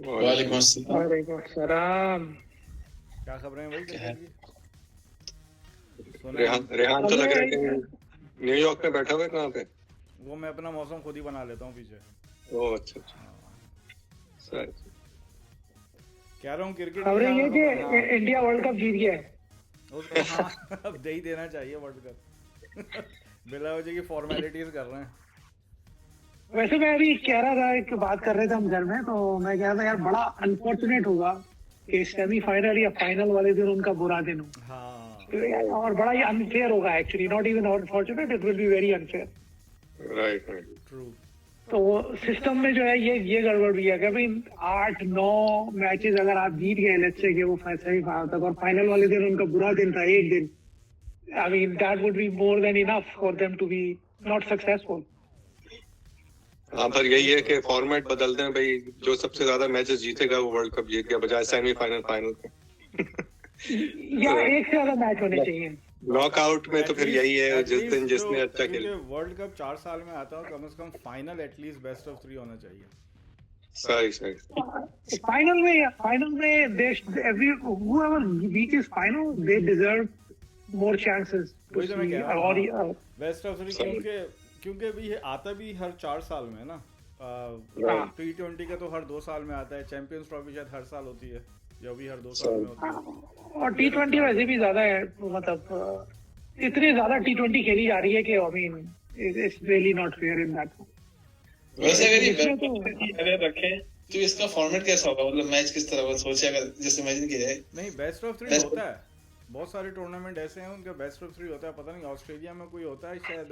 वालेकुम अस्सलाम। वालेकुम सलाम। क्या खबरें हैं भाई क्या है? क्रिकेट की? सुना रेहान रेहान तो लग रहा है कि न्यूयॉर्क में बैठा हुआ है। कहाँ पे? वो मैं अपना मौसम खुद ही बना लेता हूँ पीछे। ओह अच्छा अच्छा, सही। कह रहा हूँ क्रिकेट खबरें ये कि हाँ, इंडिया वर्ल्ड कप जीत गया है। उसको हाँ अब दे ही देना चाहिए वर्ल्ड कप। बिला वजह की फॉर्मेलिटीज कर रहे हैं। वैसे मैं अभी कह रहा था, एक बात कर रहे थे हम घर में, तो मैं कह रहा था यार बड़ा अनफॉर्चुनेट होगा कि सेमीफाइनल या फाइनल वाले दिन उनका बुरा दिन हो। हाँ तो यार, और बड़ा ही अनफेयर होगा actually, not even unfortunate, it will be very unfair. Right right. True. तो वो सिस्टम में जो है ये गड़बड़ भी है कि भाई 8-9 मैचेस अगर आप जीत गए, लेट्स से कि वो सेमीफाइनल तक, और फाइनल वाले दिन उनका बुरा दिन था एक दिन, I mean that would be more than enough for them to be not successful. हाँ, पर यही है कि फॉर्मेट बदलते हैं भाई। जो सबसे ज्यादा मैचेस जीतेगा वो वर्ल्ड कप जीत गया, बजाय सेमीफाइनल फाइनल के। या एक से ज्यादा मैच होने चाहिए। नॉकआउट में तो फिर यही है, जिस दिन जिसने अच्छा क्योंकि खेला। वर्ल्ड कप 4 साल में आता है, कम से कम फाइनल एटलीस्ट बेस्ट ऑफ 3 होना चाहिए। सही सही। फाइनल में every whoever reaches final they deserve more chances to वही तो मैं see कह रहा हूँ, और बेस्ट ऑफ 3, क्योंकि अभी ये आता भी हर 4 साल में है ना। T20 का तो हर 2 साल में आता है, चैंपियंस ट्रॉफी शायद हर साल होती है, जो भी हर 2 साल में होती है। और T20 वैसे भी ज्यादा है, मतलब इतनी ज्यादा T20 खेली जा रही है कि I mean it's really not fair in that. वैसे अगर रखे तो इसका फॉर्मेट कैसा होगा, मतलब मैच किस तरह का सोचे, अगर जैसे इमेजिन किया जाए। नहीं, बेस्ट ऑफ 3 होता है। बहुत सारे टूर्नामेंट ऐसे हैं उनका बेस्ट ऑफ 3 होता है। पता नहीं ऑस्ट्रेलिया में कोई होता है शायद,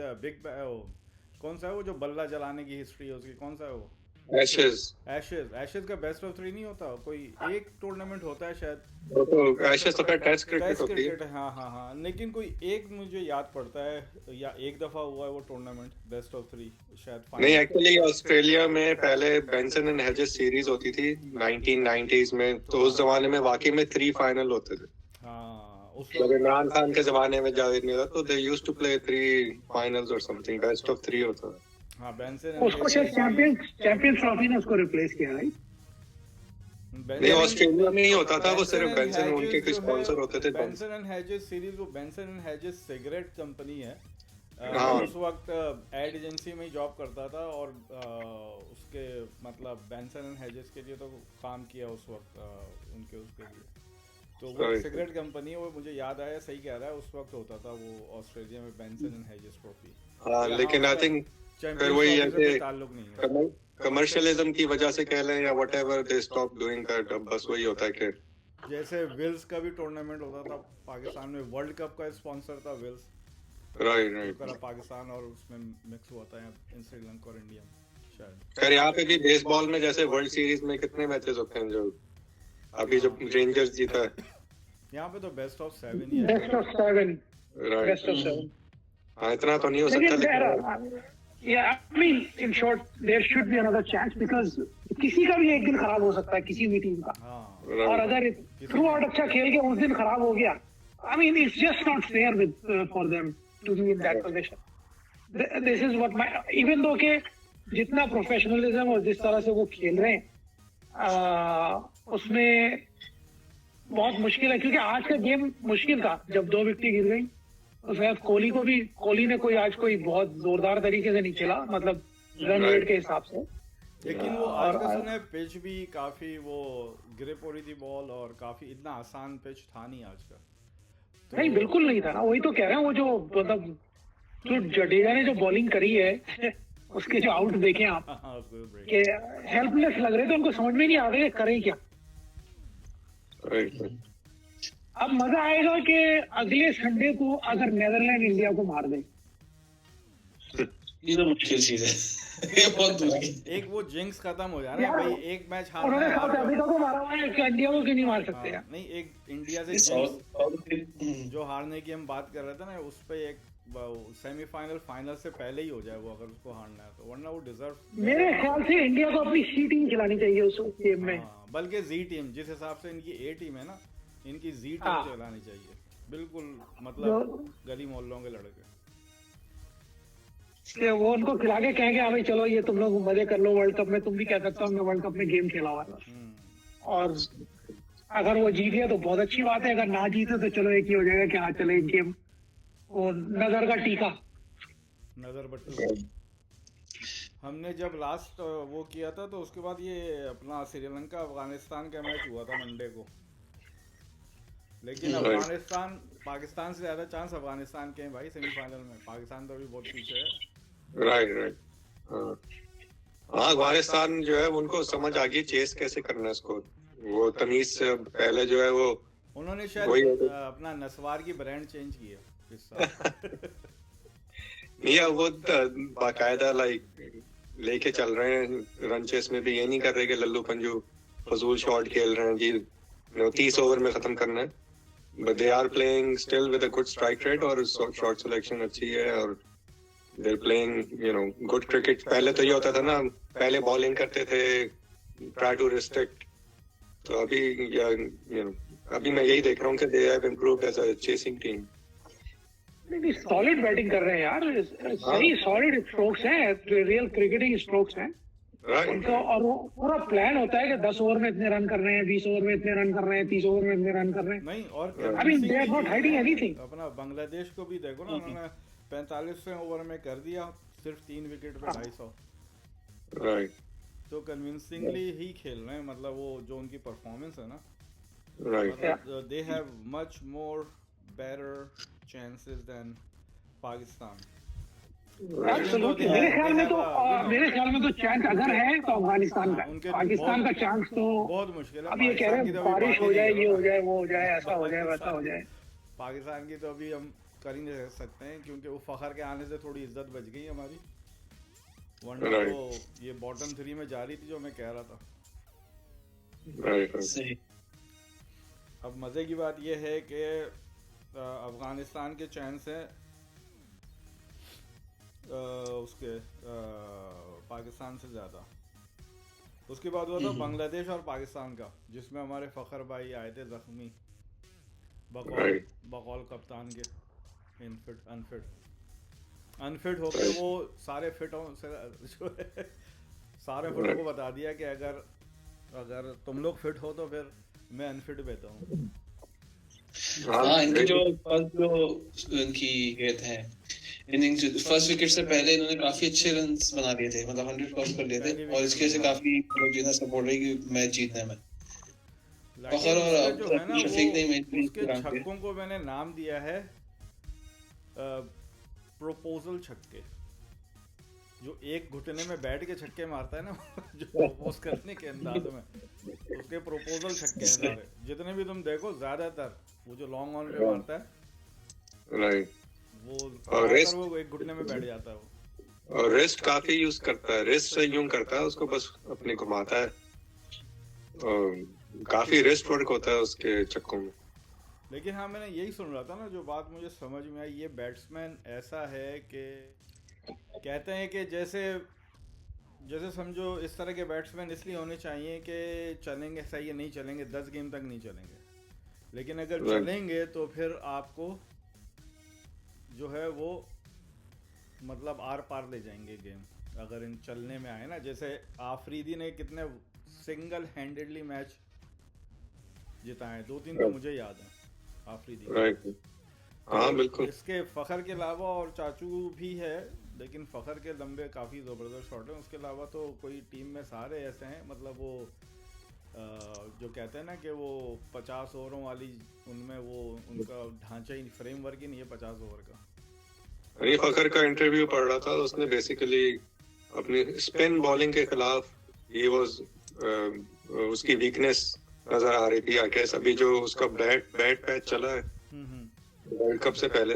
कौन सा है वो जो बल्ला जलाने की हिस्ट्री है उसकी, कौन सा है वो? एशेज का बेस्ट ऑफ 3 नहीं होता, कोई एक टूर्नामेंट होता है शायद। तो एशेज तो टेस्ट क्रिकेट होती है। हाँ, लेकिन कोई एक मुझे याद पड़ता है, या एक दफा हुआ है वो टूर्नामेंट बेस्ट ऑफ 3 शायद। नहीं, एक्चुअली ऑस्ट्रेलिया में पहले बेंसन एंड हेजेस सीरीज होती थी 1990s में, तो उस जमाने में वाकई में 3 फाइनल होते थे। हाँ, जब इमरान खान के जमाने में जावेद नहीं था तो they used to play 3 finals और समथिंग, बेस्ट ऑफ 3 होता था। हाँ, बेंसन उसको शायद चैंपियंस ट्रॉफी ने उसको रिप्लेस किया, राइट? नहीं, ऑस्ट्रेलिया में ही होता था वो, सिर्फ बेंसन उनके कुछ स्पॉन्सर होते थे। बेंसन एंड हेजेस सीरीज, वो Benson and hedges cigarette company है। हाँ। उस वक्त एड एजेंसी में ही जॉब करता था, और उसके मतलब बेंसन एंड हेजेस के लिए तो काम किया उस वक्त, उनके उसके लिए। तो वो सिगरेट कंपनी, वो मुझे याद आया, सही कह रहा है, उस वक्त होता था वो ऑस्ट्रेलिया में बेंसन एंड हेजेस ट्रॉफी। हाँ, लेकिन आई थिंक फिर वही है कि ताल्लुक नहीं है, कमर्शियलिज्म की वजह से कह लें या whatever, they stop doing that. अब बस वही होता है कि जैसे विल्स का भी टूर्नामेंट होता था पाकिस्तान में, वर्ल्ड कप का स्पॉन्सर था विल्स। राइट। पाकिस्तान और उसमें मिक्स हुआ था इन श्रीलंका और इंडिया में शायद। खैर यहाँ पे भी बेसबॉल में जैसे वर्ल्ड सीरीज में कितने मैचेस होते हैं, जो अभी जब रेंजर्स जीता है यहाँ पे तो बेस्ट ऑफ 7 ही है। Best of 7। राइट। हाँ, इतना तो नहीं हो सकता, लेकिन Yeah, I mean, in short, there should be another chance because किसी का भी एक दिन खराब हो सकता है, किसी भी टीम का। और अगर थ्रू आउट अच्छा खेल के उस दिन खराब हो गया, I mean, it's just not fair for them to be in that position. This is what even though के जितना प्रोफेशनलिज्म और जिस तरह से वो खेल रहे हैं, उसमें बहुत मुश्किल है, क्योंकि आज का गेम मुश्किल था जब 2 विकेट गिर गई। उसमें कोहली ने कोई बहुत जोरदार तरीके से नहीं खेला, मतलब रन रेट के हिसाब से। लेकिन वो आज का सुना है पिच भी काफी वो ग्रिप हो रही थी बॉल, और काफी इतना आसान पिच था नहीं आज का। तो नहीं, बिल्कुल नहीं था ना, वही तो कह रहे हैं। वो जो मतलब जो जडेजा ने जो बॉलिंग करी है उसके जो आउट देखे आप, कि हेल्पलेस लग रहे थे, उनको समझ में नहीं आ रहा करें क्या। अब मजा आएगा कि अगले संडे को अगर नेदरलैंड इंडिया को मार दे, ये तो मुश्किल चीज है। ये बहुत दूर की। एक वो जिंक्स खत्म हो जाए ना भाई, एक मैच उन्होंने साउथ अफ्रीका को मारा हुआ है, इंडिया को क्यों नहीं मार सकते यार? नहीं, एक इंडिया से जो हारने की हम बात कर रहे थे ना, उस पे एक सेमीफाइनल फाइनल से पहले ही हो जाए वो, अगर उसको हारना है तो, वरना वो डिजर्व। मेरे ख्याल से इंडिया को अपनी सी टीम खिलानी चाहिए उस गेम में। बल्कि जी टीम, जिस हिसाब से इनकी ए टीम है ना, इनकी जी टीम चलानी चाहिए बिल्कुल, मतलब गली मोहल्लों के लड़के, कि वो उनको खिला के कहेंगे हाँ भाई चलो ये तुम लोग मजे कर लो वर्ल्ड कप में, तुम भी कह सकते हो हमने वर्ल्ड कप में गेम खेला हुआ है। और अगर वो जीत गया तो बहुत अच्छी बात है, अगर ना जीते तो चलो एक ही हो जाएगा कि हाँ चले एक गेम वो नजर का टीका। नजर बट्टू। हमने जब लास्ट वो किया था तो उसके बाद ये अपना श्रीलंका अफगानिस्तान का मैच हुआ था मंडे को, लेकिन अफगानिस्तान पाकिस्तान से ज्यादा चांस अफगानिस्तान के हैं भाई सेमीफाइनल में। पाकिस्तान तो अभी बहुत पीछे है। राइट। हाँ अफगानिस्तान जो है उनको समझ आ गई चेस कैसे करना है स्कोर। वो तमीज से पहले जो है वो उन्होंने शायद अपना नस्वार की ब्रांड चेंज की है इस साल। नहीं वो बाकायदा लाइक लेके चल रहे हैं रन चेस में भी। ये नहीं कर रहे कि लल्लू पंजू फजूल शॉट खेल रहे हैं जी 30 ओवर में खत्म करना है, but they are playing still with a good strike rate और शॉट सिलेक्शन अच्छी है और they are playing good cricket. पहले तो ये होता था ना, पहले बॉलिंग करते थे ट्राई टू रिस्ट्रिक्ट, तो अभी अभी मैं यही देख रहा हूँ कि they have improved as a chasing team. नहीं सॉलिड बैटिंग कर रहे हैं यार, सही सॉलिड स्ट्रोक्स हैं, रियल क्रिकेटिंग स्ट्रोक्स हैं उनका। और वो पूरा प्लान होता है कि 10 ओवर में इतने रन कर रहे हैं, 20 ओवर में इतने रन कर रहे हैं, 30 ओवर में इतने रन कर रहे हैं। नहीं और I mean they are not hiding anything. अपना बांग्लादेश को भी देखो ना, उन्होंने 45वें ओवर में कर दिया सिर्फ 3 विकेट पे 250। राइट। तो कन्विंसिंगली ही खेल रहे हैं, मतलब वो जो उनकी परफॉर्मेंस है ना, right they have much more better chances than Pakistan. Absolutely. मेरे ख्याल में तो चांस अगर है तो अफगानिस्तान का, पाकिस्तान का चांस तो बहुत मुश्किल है। अभी ये कह रहे हैं बारिश हो जाए, ये हो जाए, वो हो जाए, ऐसा हो जाए, वैसा हो जाए। पाकिस्तान की तो अभी हम कर ही नहीं सकते हैं, क्योंकि वो फखर के आने से थोड़ी इज्जत बच गई हमारी, वरना तो ये बॉटम 3 में जा रही थी जो मैं कह रहा था। सही। अब मजे की बात यह है कि अफगानिस्तान के चांस है उसके पाकिस्तान से ज़्यादा। उसके बाद हुआ था बांग्लादेश और पाकिस्तान का, जिसमें हमारे फ़खर भाई आए थे जख्मी बकौल कप्तान के अनफिट होके वो सारे फिटों से जो है सारे फिटों को बता दिया कि अगर तुम लोग फिट हो तो फिर मैं अनफिट बैठा हूँ। हाँ इनकी जो इनकी कहते हैं इनिंग्स फर्स्ट विकेट से पहले इन्होंने काफी अच्छे रन्स बना लिए थे, मतलब 100 क्रॉस कर लिए थे, और इसके से काफी जितना सपोर्ट रही कि मैच जीतने में। फखर और जो है ना शफीक ने उसके छक्कों को मैंने नाम दिया है प्रोपोजल छक्के। जो एक घुटने में बैठ के छक्के मारता है ना जो प्रपोज करने के अंदाज में, उसके प्रोपोजल छक्के हैं सारे। जितने भी तुम देखो ज्यादातर वो जो लॉन्ग ऑन पे मारता है, राइट, वो एक घुटने में बैठ जाता है वो। और रिस्ट काफी यूज करता है, रिस्ट से यूं करता है उसको, बस अपने घुमाता है, काफी रिस्ट वर्क होता है उसके चक्कों में। लेकिन हाँ मैंने यही सुन रहा था ना, जो बात मुझे समझ में आई, ये बैट्समैन ऐसा है कि कहते हैं कि जैसे समझो इस तरह के बैट्समैन इसलिए होने चाहिए कि चलेंगे सही है, नहीं चलेंगे 10 गेम तक नहीं चलेंगे, लेकिन अगर चलेंगे तो फिर आपको जो है वो मतलब आर पार ले जाएंगे गेम, अगर इन चलने में आए ना। जैसे आफरीदी ने कितने सिंगल हैंडेडली मैच जिताए, 2-3 तो मुझे याद है आफरीदी। हाँ बिल्कुल। इसके फखर के अलावा और चाचू भी है, लेकिन फखर के लंबे काफ़ी ज़बरदस्त शॉट हैं। उसके अलावा तो कोई टीम में सारे ऐसे हैं, मतलब वो जो कहते हैं ना कि वो 50 ओवरों वाली, उनमें वो उनका ढांचा ही फ्रेमवर्क ही नहीं है 50 ओवर का। अरे फखर का इंटरव्यू पढ़ रहा था, उसने बेसिकली अपनी स्पिन बॉलिंग के खिलाफ ये उसकी वीकनेस नजर आ रही थी। आगे अभी जो उसका बैट पैच चला है वर्ल्ड कप से पहले,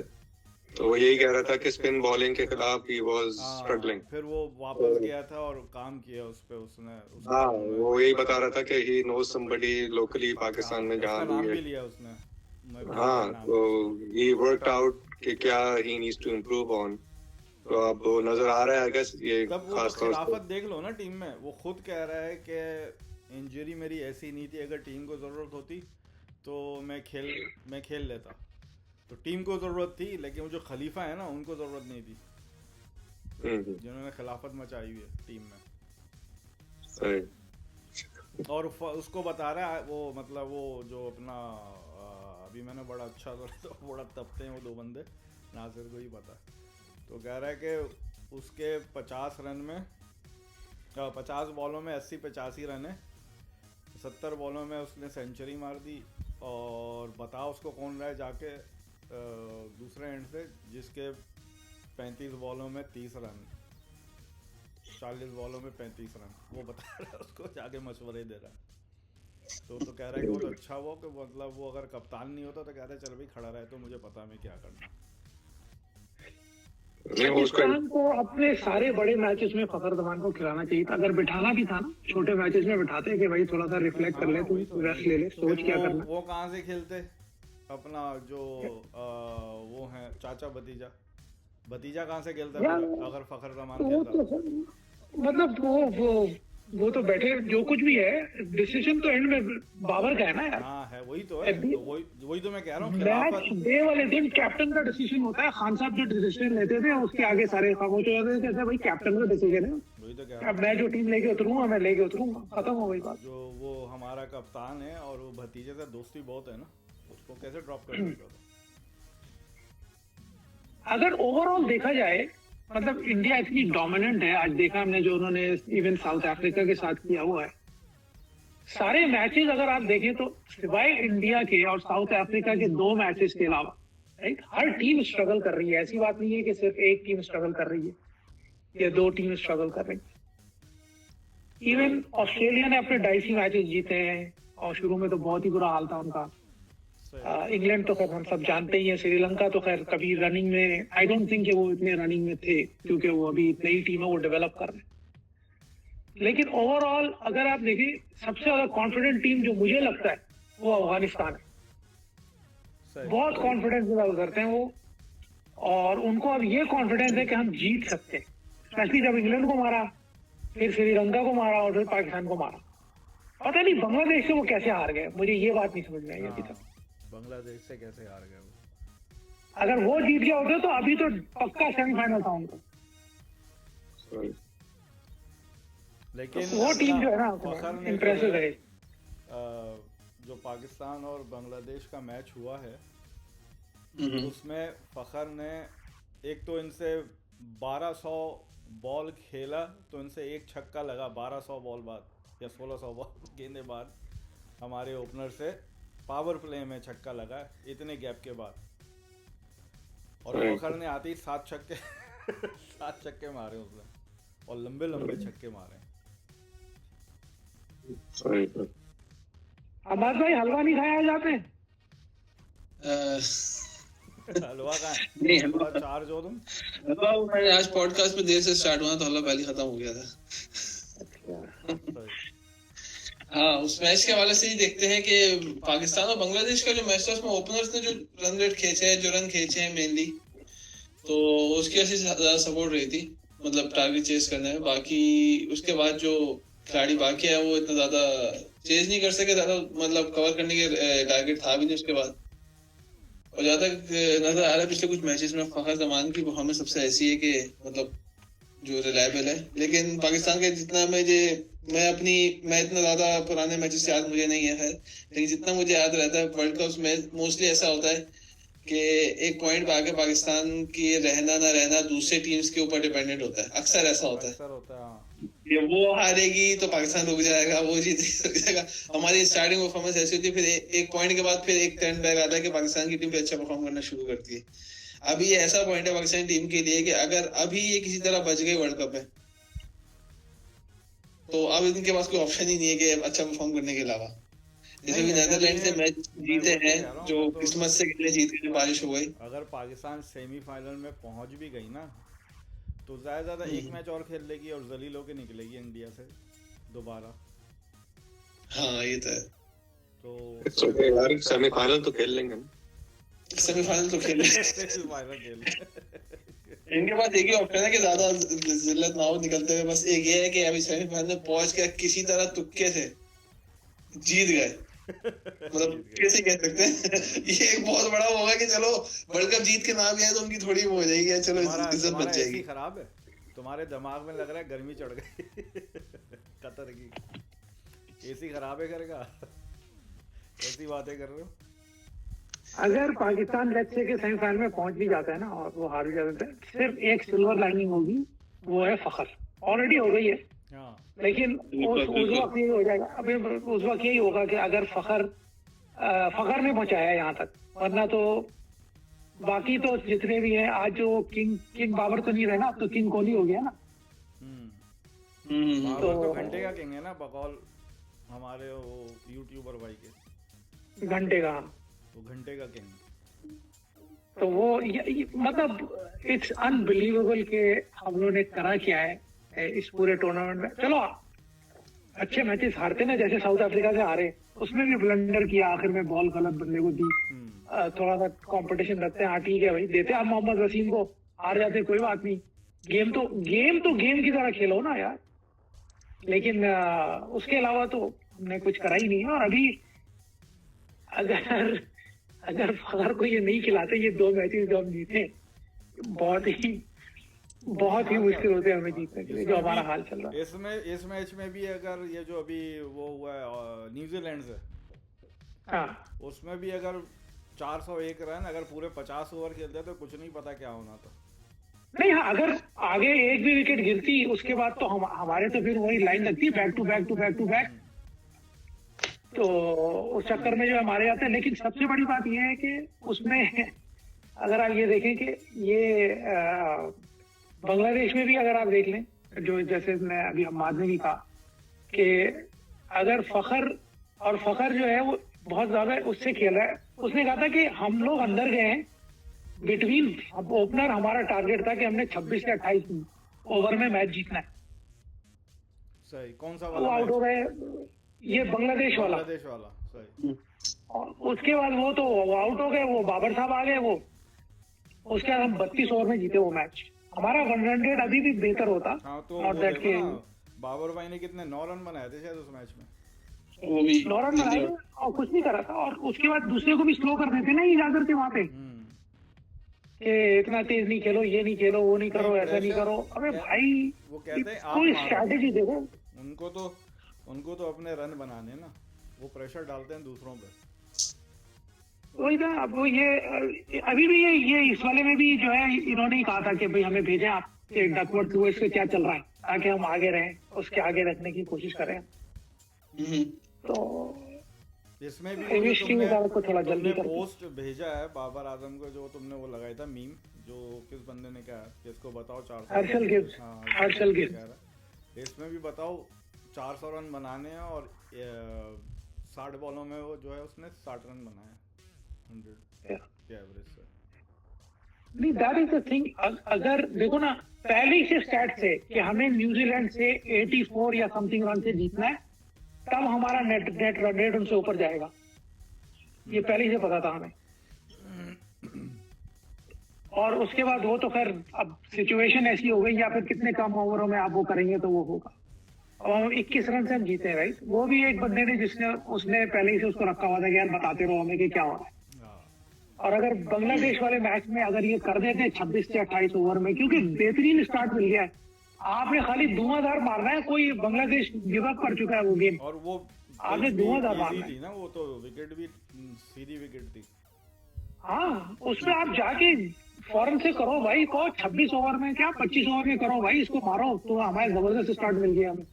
तो वो यही कह रहा था कि स्पिन बॉलिंग के खिलाफ ही वाज स्ट्रगलिंग। फिर वो वापस गया था और काम किया उस पे उसने। हाँ वो यही बता रहा था कि he knows somebody locally Pakistan में जहाँ भी लिया उसने। हाँ तो ही वर्कड आउट कि क्या he needs to improve on. तो अब वो नजर आ रहा है अगर ये खास तौर से देख लो ना टीम में, वो खुद कह रहा है कि इंजरी मेरी ऐसी नहीं थी, अगर टीम को जरूरत होती तो मैं खेल लेता। तो टीम को जरूरत थी, लेकिन वो जो खलीफा है ना उनको जरूरत नहीं थी, जिन्होंने खिलाफत मचाई हुई है टीम में। सही। और उसको बता रहा है वो, मतलब वो जो अपना अभी मैंने बड़ा अच्छा बड़ा तपते हैं वो दो बंदे, नासिर को ही पता है, तो कह रहा है कि उसके 50 रन में 50 बॉलों में 80-85 रन है, 70 बॉलों में उसने सेंचुरी मार दी। और बताओ उसको कौन रहा है जाके दूसरे एंड से, जिसके 35 बॉलों में 30 रन, 40 बॉलों में 35 रन, वो बता रहा है उसको जाके मशवरे दे रहा है। तो कह रहा है कि बहुत अच्छा हुआ कि मतलब वो अगर कप्तान नहीं होता तो कह रहा है चल भाई खड़ा रहे तो मुझे पता मैं क्या करना। पाकिस्तान को अपने सारे बड़े मैचेस में फखर जमान को खिलाना चाहिए था, अगर बिठाना भी था ना छोटे मैचेस में बिठाते कि भाई थोड़ा सा रिफ्लेक्ट कर ले, तू रेस्ट ले ले, सोच क्या करना। वो कहाँ से खेलते अपना जो वो है चाचा भतीजा कहाँ से खेलता है अगर फखर जमान खेलता? मतलब वो तो बैठे, जो कुछ भी है डिसीजन तो एंड में बाबर का है ना यार। हाँ है, वही तो है, तो वही तो मैं कह रहा हूँ। मैच डे वाले दिन कैप्टन का डिसीजन होता है, खान साहब जो डिसीजन लेते थे उसके आगे सारे खामोश हो जाते थे, भाई कैप्टन का डिसीजन है, वही तो कह रहा अब मैं जो टीम लेके उतरूंगा मैं लेके उतरूंगा, खत्म हो गई बात। जो वो हमारा कप्तान है और वो भतीजे से दोस्ती बहुत है ना, उसको कैसे ड्रॉप कर सकता था? अगर ओवरऑल देखा जाए मतलब इंडिया इतनी डोमिनेंट है, आज देखा हमने जो उन्होंने इवन साउथ अफ्रीका के साथ किया हुआ है, सारे मैचेस अगर आप देखें तो सिवाय इंडिया के और साउथ अफ्रीका के 2 मैचेस के अलावा, राइट, हर टीम स्ट्रगल कर रही है। ऐसी बात नहीं है कि सिर्फ एक टीम स्ट्रगल कर रही है या 2 टीम स्ट्रगल कर रही है। इवन ऑस्ट्रेलिया ने अपने 2.5 मैचेस जीते हैं और शुरू में तो बहुत ही बुरा हाल था उनका। इंग्लैंड तो खैर हम सब जानते ही हैं, श्रीलंका तो खैर कभी रनिंग में, आई डोंट थिंक कि वो इतने रनिंग में थे क्योंकि वो अभी नई टीम है, वो डेवलप कर रहे हैं। लेकिन ओवरऑल अगर आप देखें सबसे ज्यादा कॉन्फिडेंट टीम जो मुझे लगता है वो अफगानिस्तान है। बहुत कॉन्फिडेंस लेवल करते हैं वो, और उनको अब ये कॉन्फिडेंस है कि हम जीत सकते हैं, स्पेशली जब इंग्लैंड को मारा, फिर श्रीलंका को मारा और फिर पाकिस्तान को मारा। पता नहीं बांग्लादेश से वो कैसे हार गए, मुझे ये बात नहीं समझ में आई अभी तक। बांग्लादेश से कैसे हार गए वो? अगर वो जीत गया होता तो अभी तो पक्का सेमीफाइनल था उनको। लेकिन वो टीम जो है ना इम्प्रेसिव है। जो पाकिस्तान और बांग्लादेश का मैच हुआ है उसमें फखर ने एक तो इनसे 1200 बॉल खेला तो इनसे एक छक्का लगा 1200 बॉल बाद या 1600 बॉल गेंदे बाद, हमारे ओपनर से पावर प्ले में छक्का लगा इतने गैप के बाद, और फखर ने आते ही 7 छक्के मारे उसने, और लंबे लंबे छक्के मारे। अब्बास भाई हलवा नहीं खाया जाते? हलवा का नहीं, हलवा चार्ज हो तुम? हलवा मैंने आज पॉडकास्ट में देर से स्टार्ट हुआ तो हलवा पहले खत्म हो गया था। हाँ, उस मैच के हवाले से ही देखते हैं कि पाकिस्तान और बांग्लादेश का जो मैच था उसमें ओपनर्स ने जो रन रेट खींचे हैं, जो रन खींचे हैं मेनली, तो उसकी वजह से ज्यादा सपोर्ट रही थी, मतलब टारगेट चेस करने में। बाकी उसके बाद जो खिलाड़ी बाकी है वो इतना ज्यादा चेज नहीं कर सके, ज्यादा मतलब कवर करने के टारगेट था भी नहीं उसके बाद। और जहाँ तक नजर आ रहा है पिछले कुछ मैचेस में फखर जमान की परफॉर्मेंस सबसे ऐसी है कि मतलब जो रिलायबल है। लेकिन पाकिस्तान के जितना मैं इतना ज्यादा पुराने मैचेस याद मुझे नहीं है, लेकिन जितना मुझे याद रहता है वर्ल्ड कप में मोस्टली ऐसा होता है कि एक पॉइंट पे आके पाकिस्तान की रहना ना रहना दूसरे टीम्स के ऊपर डिपेंडेंट होता है, अक्सर ऐसा होता है। ये वो हारेगी तो पाकिस्तान रुक जाएगा, वो जीतेगी रुक जाएगा। हमारी स्टार्टिंग परफॉर्मेंस ऐसी होती है, फिर एक पॉइंट के बाद फिर एक टर्न बैक आता है कि पाकिस्तान की टीम फिर अच्छा परफॉर्म करना शुरू करती है। अभी ये ऐसा पॉइंट है पाकिस्तान टीम के लिए कि अगर अभी ये किसी तरह बच गई वर्ल्ड कप में तो अब इनके पास कोई ऑप्शन ही नहीं है कि अच्छा परफॉर्म करने के अलावा। जैसे कि नेदरलैंड से मैच जीते हैं जो किस्मत से जीत के बारिश हो गई। अगर पाकिस्तान सेमीफाइनल में पहुंच भी गई ना तो ज्यादा एक मैच और खेल लेगी और जलील होके निकलेगी इंडिया से दोबारा। हाँ ये तो है। तो यार सेमीफाइनल तो खेल लेंगे, सेमीफाइनल तो खेल इनके पास एक ही ऑप्शन है कि ज्यादा जिल्लत ना हो निकलते हुए, बस एक ये है कि अभी सेमीफाइनल में पहुंच के किसी तरह तुक्के से जीत गए, मतलब कैसे कह सकते हैं ये एक बहुत बड़ा होगा कि चलो वर्ल्ड कप जीत के ना भी आए तो उनकी थोड़ी वो हो जाएगी, चलो इज्जत बच जाएगी। खराब है तुम्हारे दिमाग में, लग रहा है गर्मी चढ़ गई कतर की। एसी खराब है करेगा ऐसी बातें कर रहे हो। अगर पाकिस्तान लेट्स से के सेमीफाइनल में पहुंच भी जाता है ना और वो हार भी जाता है, सिर्फ एक सिल्वर लाइनिंग होगी, वो है फखर। ऑलरेडी हो गई है, हाँ लेकिन उस वक्त यही हो जाएगा। अभी उस वक्त यही होगा कि अगर फखर ने पहुंचाया यहाँ तक, वरना तो बाकी तो जितने भी हैं, आज जो किंग बाबर तो नहीं रहे ना, अब तो किंग कोहली हो गया ना। बाबर तो घंटे का किंग है ना, बकौल हमारे वो यूट्यूबर भाई के घंटे का, वो घंटे का किंग। तो वो मतलब इट्स अनबिलीवेबल कि हम लोगों ने करा क्या है इस पूरे टूर्नामेंट में। चलो अच्छे मैचेस हारते ना, जैसे साउथ अफ्रीका से हारे, उसमें भी ब्लंडर किया, आखिर में बॉल गलत बंदे को दी, थोड़ा सा कंपटीशन रखते हैं, हाँ ठीक है भाई, देते हैं आप मोहम्मद वसीम को, हार जाते कोई बात नहीं, गेम तो गेम की तरह खेलो ना यार। लेकिन उसके अलावा तो हमने कुछ करा ही नहीं है। और अभी अगर फखर को ये नहीं खिलाते, ये 2 मैचेस जो हम जीते, बहुत ही मुश्किल होते हैं हमें जीतने के लिए, जो हमारा हाल चल रहा है। इस मैच में भी अगर ये जो अभी वो हुआ है न्यूजीलैंड से, हाँ, उसमें भी अगर 401 रन अगर पूरे 50 ओवर खेलते तो कुछ नहीं पता क्या होना था। नहीं हाँ, अगर आगे एक भी विकेट गिरती उसके बाद तो हमारे तो फिर वही लाइन लगती, बैक टू बैक, तो उस चक्कर में जो हमारे आते हैं। लेकिन सबसे बड़ी बात यह है कि उसमें अगर आप ये देखें कि ये बांग्लादेश में भी अगर आप देख लें, जो जैसे मैं अभी हम्माद ने भी कहा कि अगर फखर जो है वो बहुत ज्यादा उससे खेला है। उसने कहा था कि हम लोग अंदर गए हैं बिटवीन ओपनर, हमारा टारगेट था कि हमने 26 से 28 ओवर में मैच जीतना है। सही, कौन सा वो वाला आउट हो गए, ये बांग्लादेश वाला सही। और उसके बाद वो तो आउट हो गए, वो बाबर साहब आ गए, वो उसके बाद हम 32 ओवर में जीते वो मैच। हमारा 100 अभी भी बेहतर होता। हाँ, तो नॉट दैट के बाबर भाई ने कितने 9 रन बनाए थे शायद उस मैच में, वो भी 9 रन बनाए और कुछ नहीं करा था। और उसके बाद दूसरे को भी स्लो कर देते ना ये जाकर के वहां पे कि इतना तेज नहीं खेलो, ये नहीं खेलो, वो नहीं करो, ऐसा नहीं करो। अबे भाई, वो कहते हैं कोई स्ट्रैटेजी देखो। उनको तो अपने रन बनाने ना, वो प्रेशर डालते हैं दूसरों पे। वही था। अब वो ये अभी भी ये इस वाले में भी जो है इन्होंने ही कहा था कि भाई हमें भेजें आप डकवर्थ को, इससे क्या चल रहा है, ताकि हम आगे रहें, उसके आगे रखने की कोशिश करें। तो इसमें भी को थोड़ा जल्दी पोस्ट भेजा है बाबर आजम को, जो तुमने वो लगाया था मीम, जो किस बंदे ने कहा कि इसको बताओ 400, हर्षल गिब्स, इसमें भी बताओ 400 रन बनाने हैं और 60 बॉलों में वो जो है उसने 60 रन बनाए 100 के एवरेज से। नहीं, दैट इज द थिंग। अगर देखो ना, पहले से स्टैट से कि हमें न्यूजीलैंड से 84 या समथिंग रन से जीतना है, तब हमारा नेट रन रेट उनसे ऊपर जाएगा, ये पहले से पता था हमें। और उसके बाद वो तो खैर अब सिचुएशन ऐसी हो गई, या फिर कितने कम ओवरों में आप वो करेंगे तो वो होगा। और हम 21 रन से हम जीते हैं, राइट। वो भी एक बंदे ने उसने पहले ही से उसको रखा हुआ था कि यार बताते रहो हमें कि क्या हो रहा है। और अगर बांग्लादेश वाले मैच में अगर ये कर देते 26 से 28 ओवर में, क्योंकि बेहतरीन स्टार्ट मिल गया है, आपने खाली धुआंधार मारना है, कोई बांग्लादेश गिव अप कर चुका है वो गेम, और वो आपने धुआंधार मारना थी ना, वो तो विकेट भी सीधी विकेट थी। हाँ, उसमें आप जाके फौरन से करो भाई, को 26 ओवर में क्या 25 ओवर में करो भाई, इसको मारो, तो हमारे जबरदस्त स्टार्ट मिल गया हमें।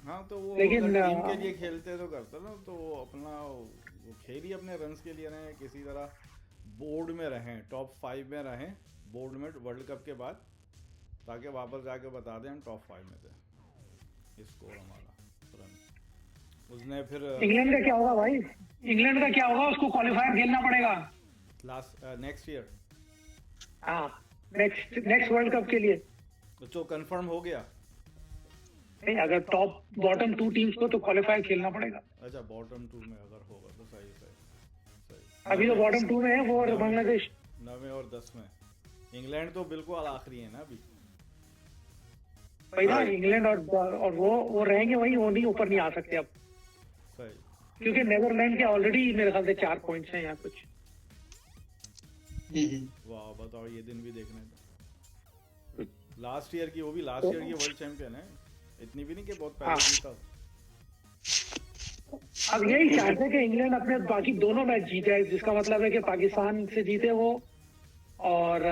हाँ, तो वो लेकिन टीम के लिए खेलते तो करते ना, तो अपना वो खेल ही अपने रन्स के लिए रहे, किसी तरह बोर्ड में रहें, टॉप 5 में रहें बोर्ड में वर्ल्ड कप के बाद, ताकि वापस जाके बता दें हम टॉप 5 में थे। स्कोर हमारा रन उसने फिर इंग्लैंड का क्या होगा भाई, इंग्लैंड का क्या होगा, उसको क्वालिफायर खेलना पड़ेगा नेक्स्ट ईयर। हाँ, नेक्स्ट वर्ल्ड कप के लिए तो कंफर्म हो गया। नहीं, अगर टॉप बॉटम 2 टीम्स को तो क्वालिफायर खेलना पड़ेगा। अच्छा, बॉटम 2 में अगर होगा तो सही। अभी तो बॉटम 2 में है वो, और बांग्लादेश 9वें और 10 में। इंग्लैंड तो बिल्कुल आखिरी है ना अभी भाई ना। इंग्लैंड और वो रहेंगे वहीं, वो नहीं ऊपर नहीं आ सकते अब, सही, क्योंकि नेदरलैंड के ऑलरेडी मेरे ख्याल से 4 पॉइंट्स हैं यहाँ कुछ। वाह, बताओ, ये दिन भी देखने को। लास्ट ईयर की, वो भी लास्ट ईयर की वर्ल्ड चैंपियन है, इतनी भी नहीं कि बहुत पहले जीता। अब यही चाहते हैं कि इंग्लैंड अपने बाकी दोनों मैच जीते, जिसका मतलब है कि पाकिस्तान से जीते वो, और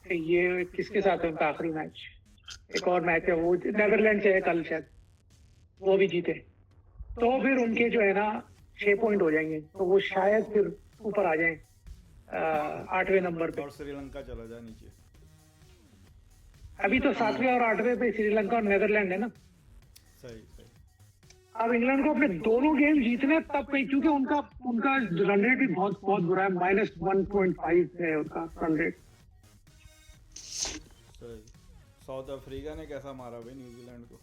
ये किसके साथ है उनका आखिरी मैच, एक और मैच है वो नेदरलैंड से है कल शायद, वो भी जीते तो फिर उनके जो है ना 6 पॉइंट हो जाएंगे, तो वो शायद फिर ऊपर आ जाएं 8वें नंबर पे, और श्रीलंका चला जाए नीचे। अभी तो 7वें और 8वें पे श्रीलंका और नेदरलैंड है ना। सही सही। अब इंग्लैंड को अपने दोनों गेम जीतने तब पे, क्योंकि उनका रन रेट भी बहुत बहुत बुरा है, -1.5 है उनका रन रेट। सही। साउथ अफ्रीका ने कैसा मारा भाई न्यूजीलैंड को,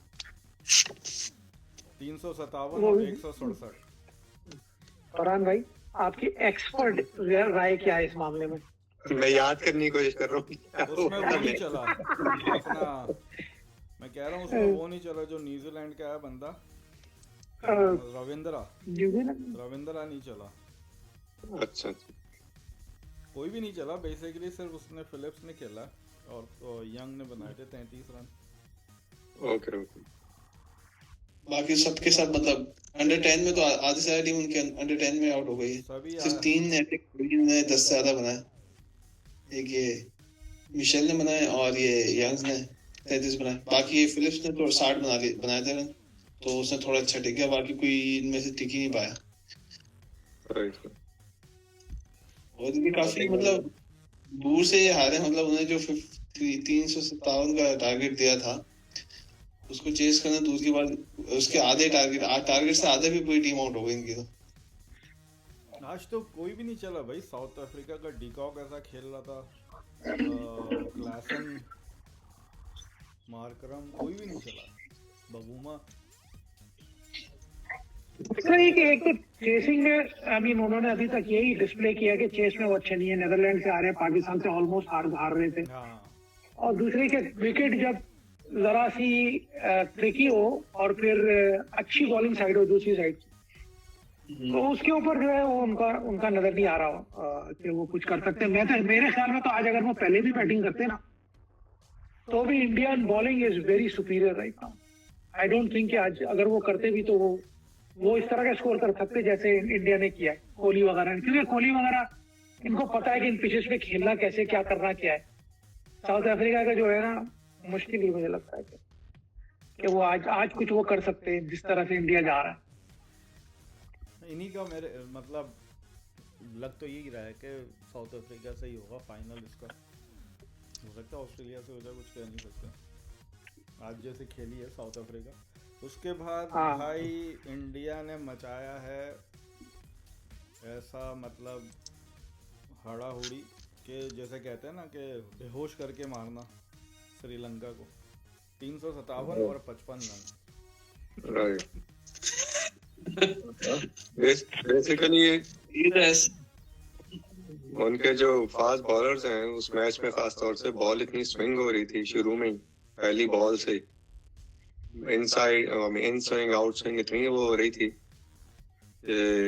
357 और 167। फरहान भाई आपकी एक्सपर्ट राय क्या है इस मामले में? मैं याद करने की कोशिश कर रहा हूँ। उसमें वो नहीं चला अपना, मैं कह रहा हूँ उसमें वो नहीं चला जो न्यूजीलैंड का है बंदा, रविंद्रा नहीं चला। अच्छा कोई भी नहीं चला बेसिकली, सिर्फ उसने फिलिप्स ने खेला और तो यंग ने बनाए थे 33 रन। ओके। बाकी सबके सब मतलब अंडर 10 में तो आधी सारी टीम उनके अंडर 10 में आउट हो गई है, सिर्फ 3 ने 10 से ज्यादा बनाया, एक ये मिशेल ने बनाए और ये यंग्स ने 33 बनाए, बाकी ये फिलिप्स ने तो 60 बनाए थे रन, तो उसने थोड़ा अच्छा टिक गया, बाकी कोई इनमें से टिक ही नहीं पाया। और ये काफी मतलब दूर से ये हारे, मतलब उन्हें जो 357 का टारगेट दिया था उसको चेस करना दूर की बात, उसके आधे टारगेट से आधे भी पूरी टीम आउट हो गई इनकी। तो आज तो कोई भी नहीं चला भाई, साउथ अफ्रीका का डिकॉक ऐसा खेल रहा था, क्लासन, मार्करम, कोई भी नहीं चला, बबूमा। एक तो चेसिंग में आई मीन उन्होंने अभी तक यही डिस्प्ले किया कि चेस में वो अच्छे नहीं है, नेदरलैंड से आ रहे हैं, पाकिस्तान से ऑलमोस्ट हार रहे थे, और दूसरे के विकेट जब जरा सी ट्रिकी हो और फिर अच्छी बॉलिंग साइड हो दूसरी साइड, तो उसके ऊपर जो है वो उनका नजर नहीं आ रहा कि वो कुछ कर सकते हैं। मेरे ख्याल में तो आज अगर वो पहले भी बैटिंग करते ना तो भी Indian bowling is very superior right now. I don't think कि आज अगर वो करते भी तो वो इस तरह का स्कोर कर सकते जैसे इंडिया ने किया है कोहली वगैरह, क्योंकि कोहली वगैरह इनको पता है कि इन पिचेस पे खेलना कैसे, क्या करना क्या है। साउथ अफ्रीका का जो है ना मुश्किल ही मुझे लगता है कि वो आज कुछ वो कर सकते हैं जिस तरह से इंडिया जा रहा है। इन्हीं का मेरे मतलब लग तो यही रहा है कि साउथ अफ्रीका से ही होगा फाइनल, इसका हो सकता है ऑस्ट्रेलिया से हो जाए, कुछ कह नहीं सकते। आज जैसे खेली है साउथ अफ्रीका, उसके बाद भाई इंडिया ने मचाया है ऐसा मतलब हड़ाहुड़ी के जैसे कहते हैं ना कि बेहोश करके मारना श्रीलंका को, 357 और 55 रन। बेसिकली उनके जो फास्ट बॉलर्स हैं उस मैच में खास तौर से बॉल इतनी स्विंग हो रही थी शुरू में ही, पहली बॉल से inside in swing out swing इतनी वो हो रही थी।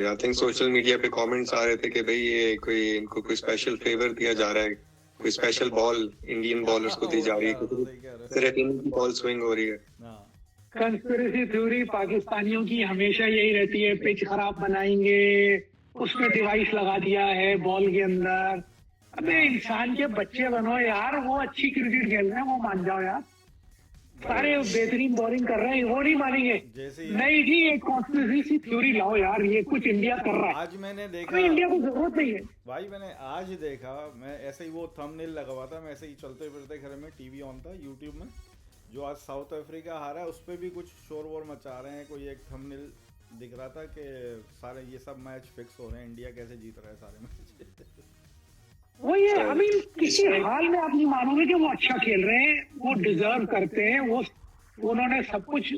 आई थिंक सोशल मीडिया पे कमेंट्स आ रहे थे कि भाई ये इनको कोई स्पेशल फेवर दिया जा रहा है, कोई स्पेशल बॉल इंडियन बॉलर्स को दी जा रही है, सिर्फ इनकी बॉल स्विंग हो रही है। कंस्पिरेसी थ्योरी पाकिस्तानियों की हमेशा यही रहती है, पिच खराब बनाएंगे, उसमें डिवाइस लगा दिया है बॉल के अंदर। अबे इंसान के बच्चे बनो यार, वो अच्छी क्रिकेट खेल रहे हैं वो मान जाओ यार, सारे बेहतरीन बॉलिंग कर रहे हैं वो नहीं मानेंगे। नहीं जी एक कॉन्स्पिरेसी थ्योरी लाओ यार, ये कुछ इंडिया कर रहा है। आज मैंने देखा इंडिया को जरूरत नहीं है भाई, मैंने आज देखा, मैं ऐसे ही वो थंबनेल लगा हुआ था, मैं ऐसे ही चलते फिरते घर में टीवी ऑन था यूट्यूब में, जो आज साउथ अफ्रीका हारा है उस पर भी कुछ शोर वोर मचा रहे हैं, कोई एक थंबनेल दिख रहा था कि सारे ये सब मैच फिक्स हो रहे हैं, इंडिया कैसे जीत रहा है सारे मैच। वो ये आई मीन किसी हाल में आप नहीं मानोगे कि वो अच्छा खेल रहे हैं, वो डिजर्व करते हैं, वो उन्होंने सब कुछ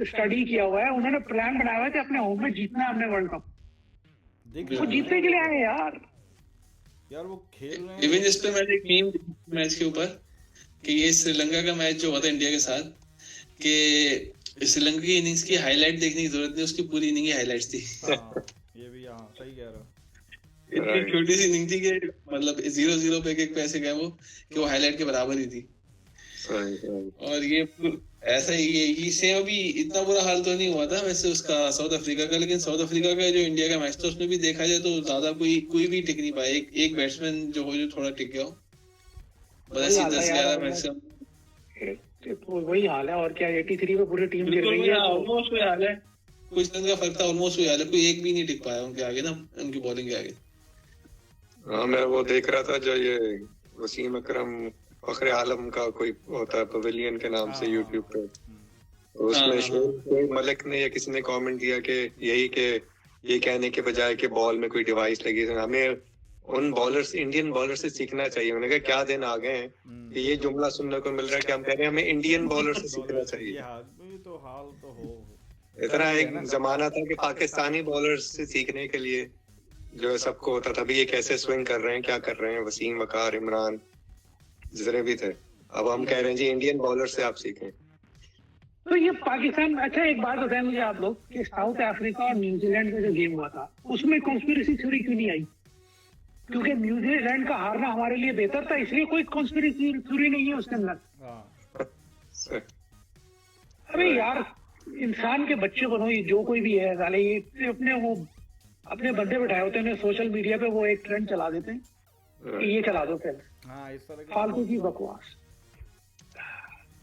स्टडी किया हुआ है, उन्होंने प्लान बनाया हुआ है कि अपने होम में जीतना है हमने वर्ल्ड कप, वो जीतने के लिए आए यार वो खेल रहे हैं। इवन इस पे मैंने एक मीम मैच के ऊपर कि ये श्रीलंका का मैच जो हुआ था इंडिया के साथ, कि श्रीलंका की इनिंग्स की हाईलाइट देखने की जरूरत नहीं, उसकी पूरी इनिंग की हाईलाइट्स थी। ये भी सही कह रहा, इतनी छोटी सी इनिंग थी कि मतलब 0-0 पे एक पैसे गए वो कि वो हाईलाइट के बराबर ही थी। और ये ऐसा ही इससे अभी इतना बुरा हाल तो नहीं हुआ था वैसे उसका साउथ अफ्रीका का, लेकिन साउथ अफ्रीका का जो इंडिया का मैच था उसमें भी देखा जाए तो ज्यादा कोई भी टिक नहीं पाया। एक बैट्समैन जो हो जो थोड़ा टिक गया हो, बस 10-11 मैच तो वही हाल है। और क्या 83 पे पूरी टीम गिर गई है। ऑलमोस्ट वही हाल है, कुछ दिन का फर्क था, ऑलमोस्ट वही हाल है। कोई एक भी नहीं टिक पाया उनके आगे ना, उनकी बॉलिंग के आगे। हाँ, मैं वो देख रहा था जो ये वसीम अकरम फखरे आलम का कोई होता है पवेलियन के नाम से यूट्यूब पे, तो उसमें शोएब मलिक ने या किसी ने कमेंट किया कि यही के ये कहने के बजाय कि बॉल में कोई डिवाइस लगी है, हमें उन बॉलर्स इंडियन बॉलर से सीखना चाहिए। उन्होंने कहा क्या दिन आ गए हैं कि ये जुमला सुनने को मिल रहा है कि हम कह रहे हैं हमें इंडियन बॉलर से सीखना चाहिए। तो हाल तो हो इतना एक जमाना था कि पाकिस्तानी बॉलर्स से सीखने के लिए जो है सबको होता था भी ये कैसे स्विंग कर रहे हैं, क्या कर रहे हैं, वसीम, वकार, इमरान जितने भी थे। अब हम कह रहे हैं जी इंडियन बॉलर से आप सीखें। तो ये पाकिस्तान, अच्छा एक बात बताएं मुझे आप लोग कि साउथ अफ्रीका और न्यूजीलैंड का जो गेम हुआ था उसमें कॉन्स्पिरेसी थ्योरी क्यों नहीं आई? क्योंकि न्यूजीलैंड का हारना हमारे लिए बेहतर था, इसलिए कोई कॉन्स्पिरेसी थ्योरी नहीं है उसके अंदर। अरे यार, इंसान के बच्चे बनो, ये जो कोई भी है साले, ये अपने बंदे बैठाए होते हैं सोशल मीडिया पे, वो एक ट्रेंड चला देते हैं कि ये चला दो फिर। इस तरह फालतू की बकवास।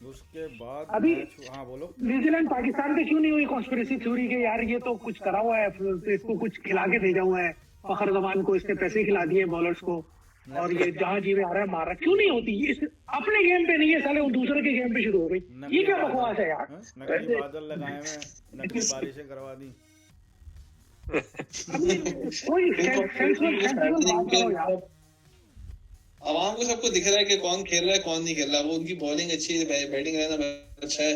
उसके बाद अभी बोलो न्यूजीलैंड पाकिस्तान पे क्यों नहीं हुई कॉन्स्पिरेसी थ्योरी के यार ये तो कुछ करा हुआ है, इसको कुछ खिला के भेजा हुआ है फखर जमान को, इसने पैसे खिला दिए बॉलर्स को, और ये जहां जीवे आ रहा है मार रहा, क्यों नहीं होती? इस अपने गेम पे नहीं है साले, दूसरे के गेम पे शुरू हो गई। ये क्या बकवास है यार? नकली बादल लगाए हुए, नकली बारिशें करवा दी। कोई सेंसिबल बात करो यार। आवाम को सबको दिख रहा है कि कौन खेल रहा है कौन नहीं खेल रहा। वो उनकी बॉलिंग अच्छी है, बैटिंग रहना अच्छा है,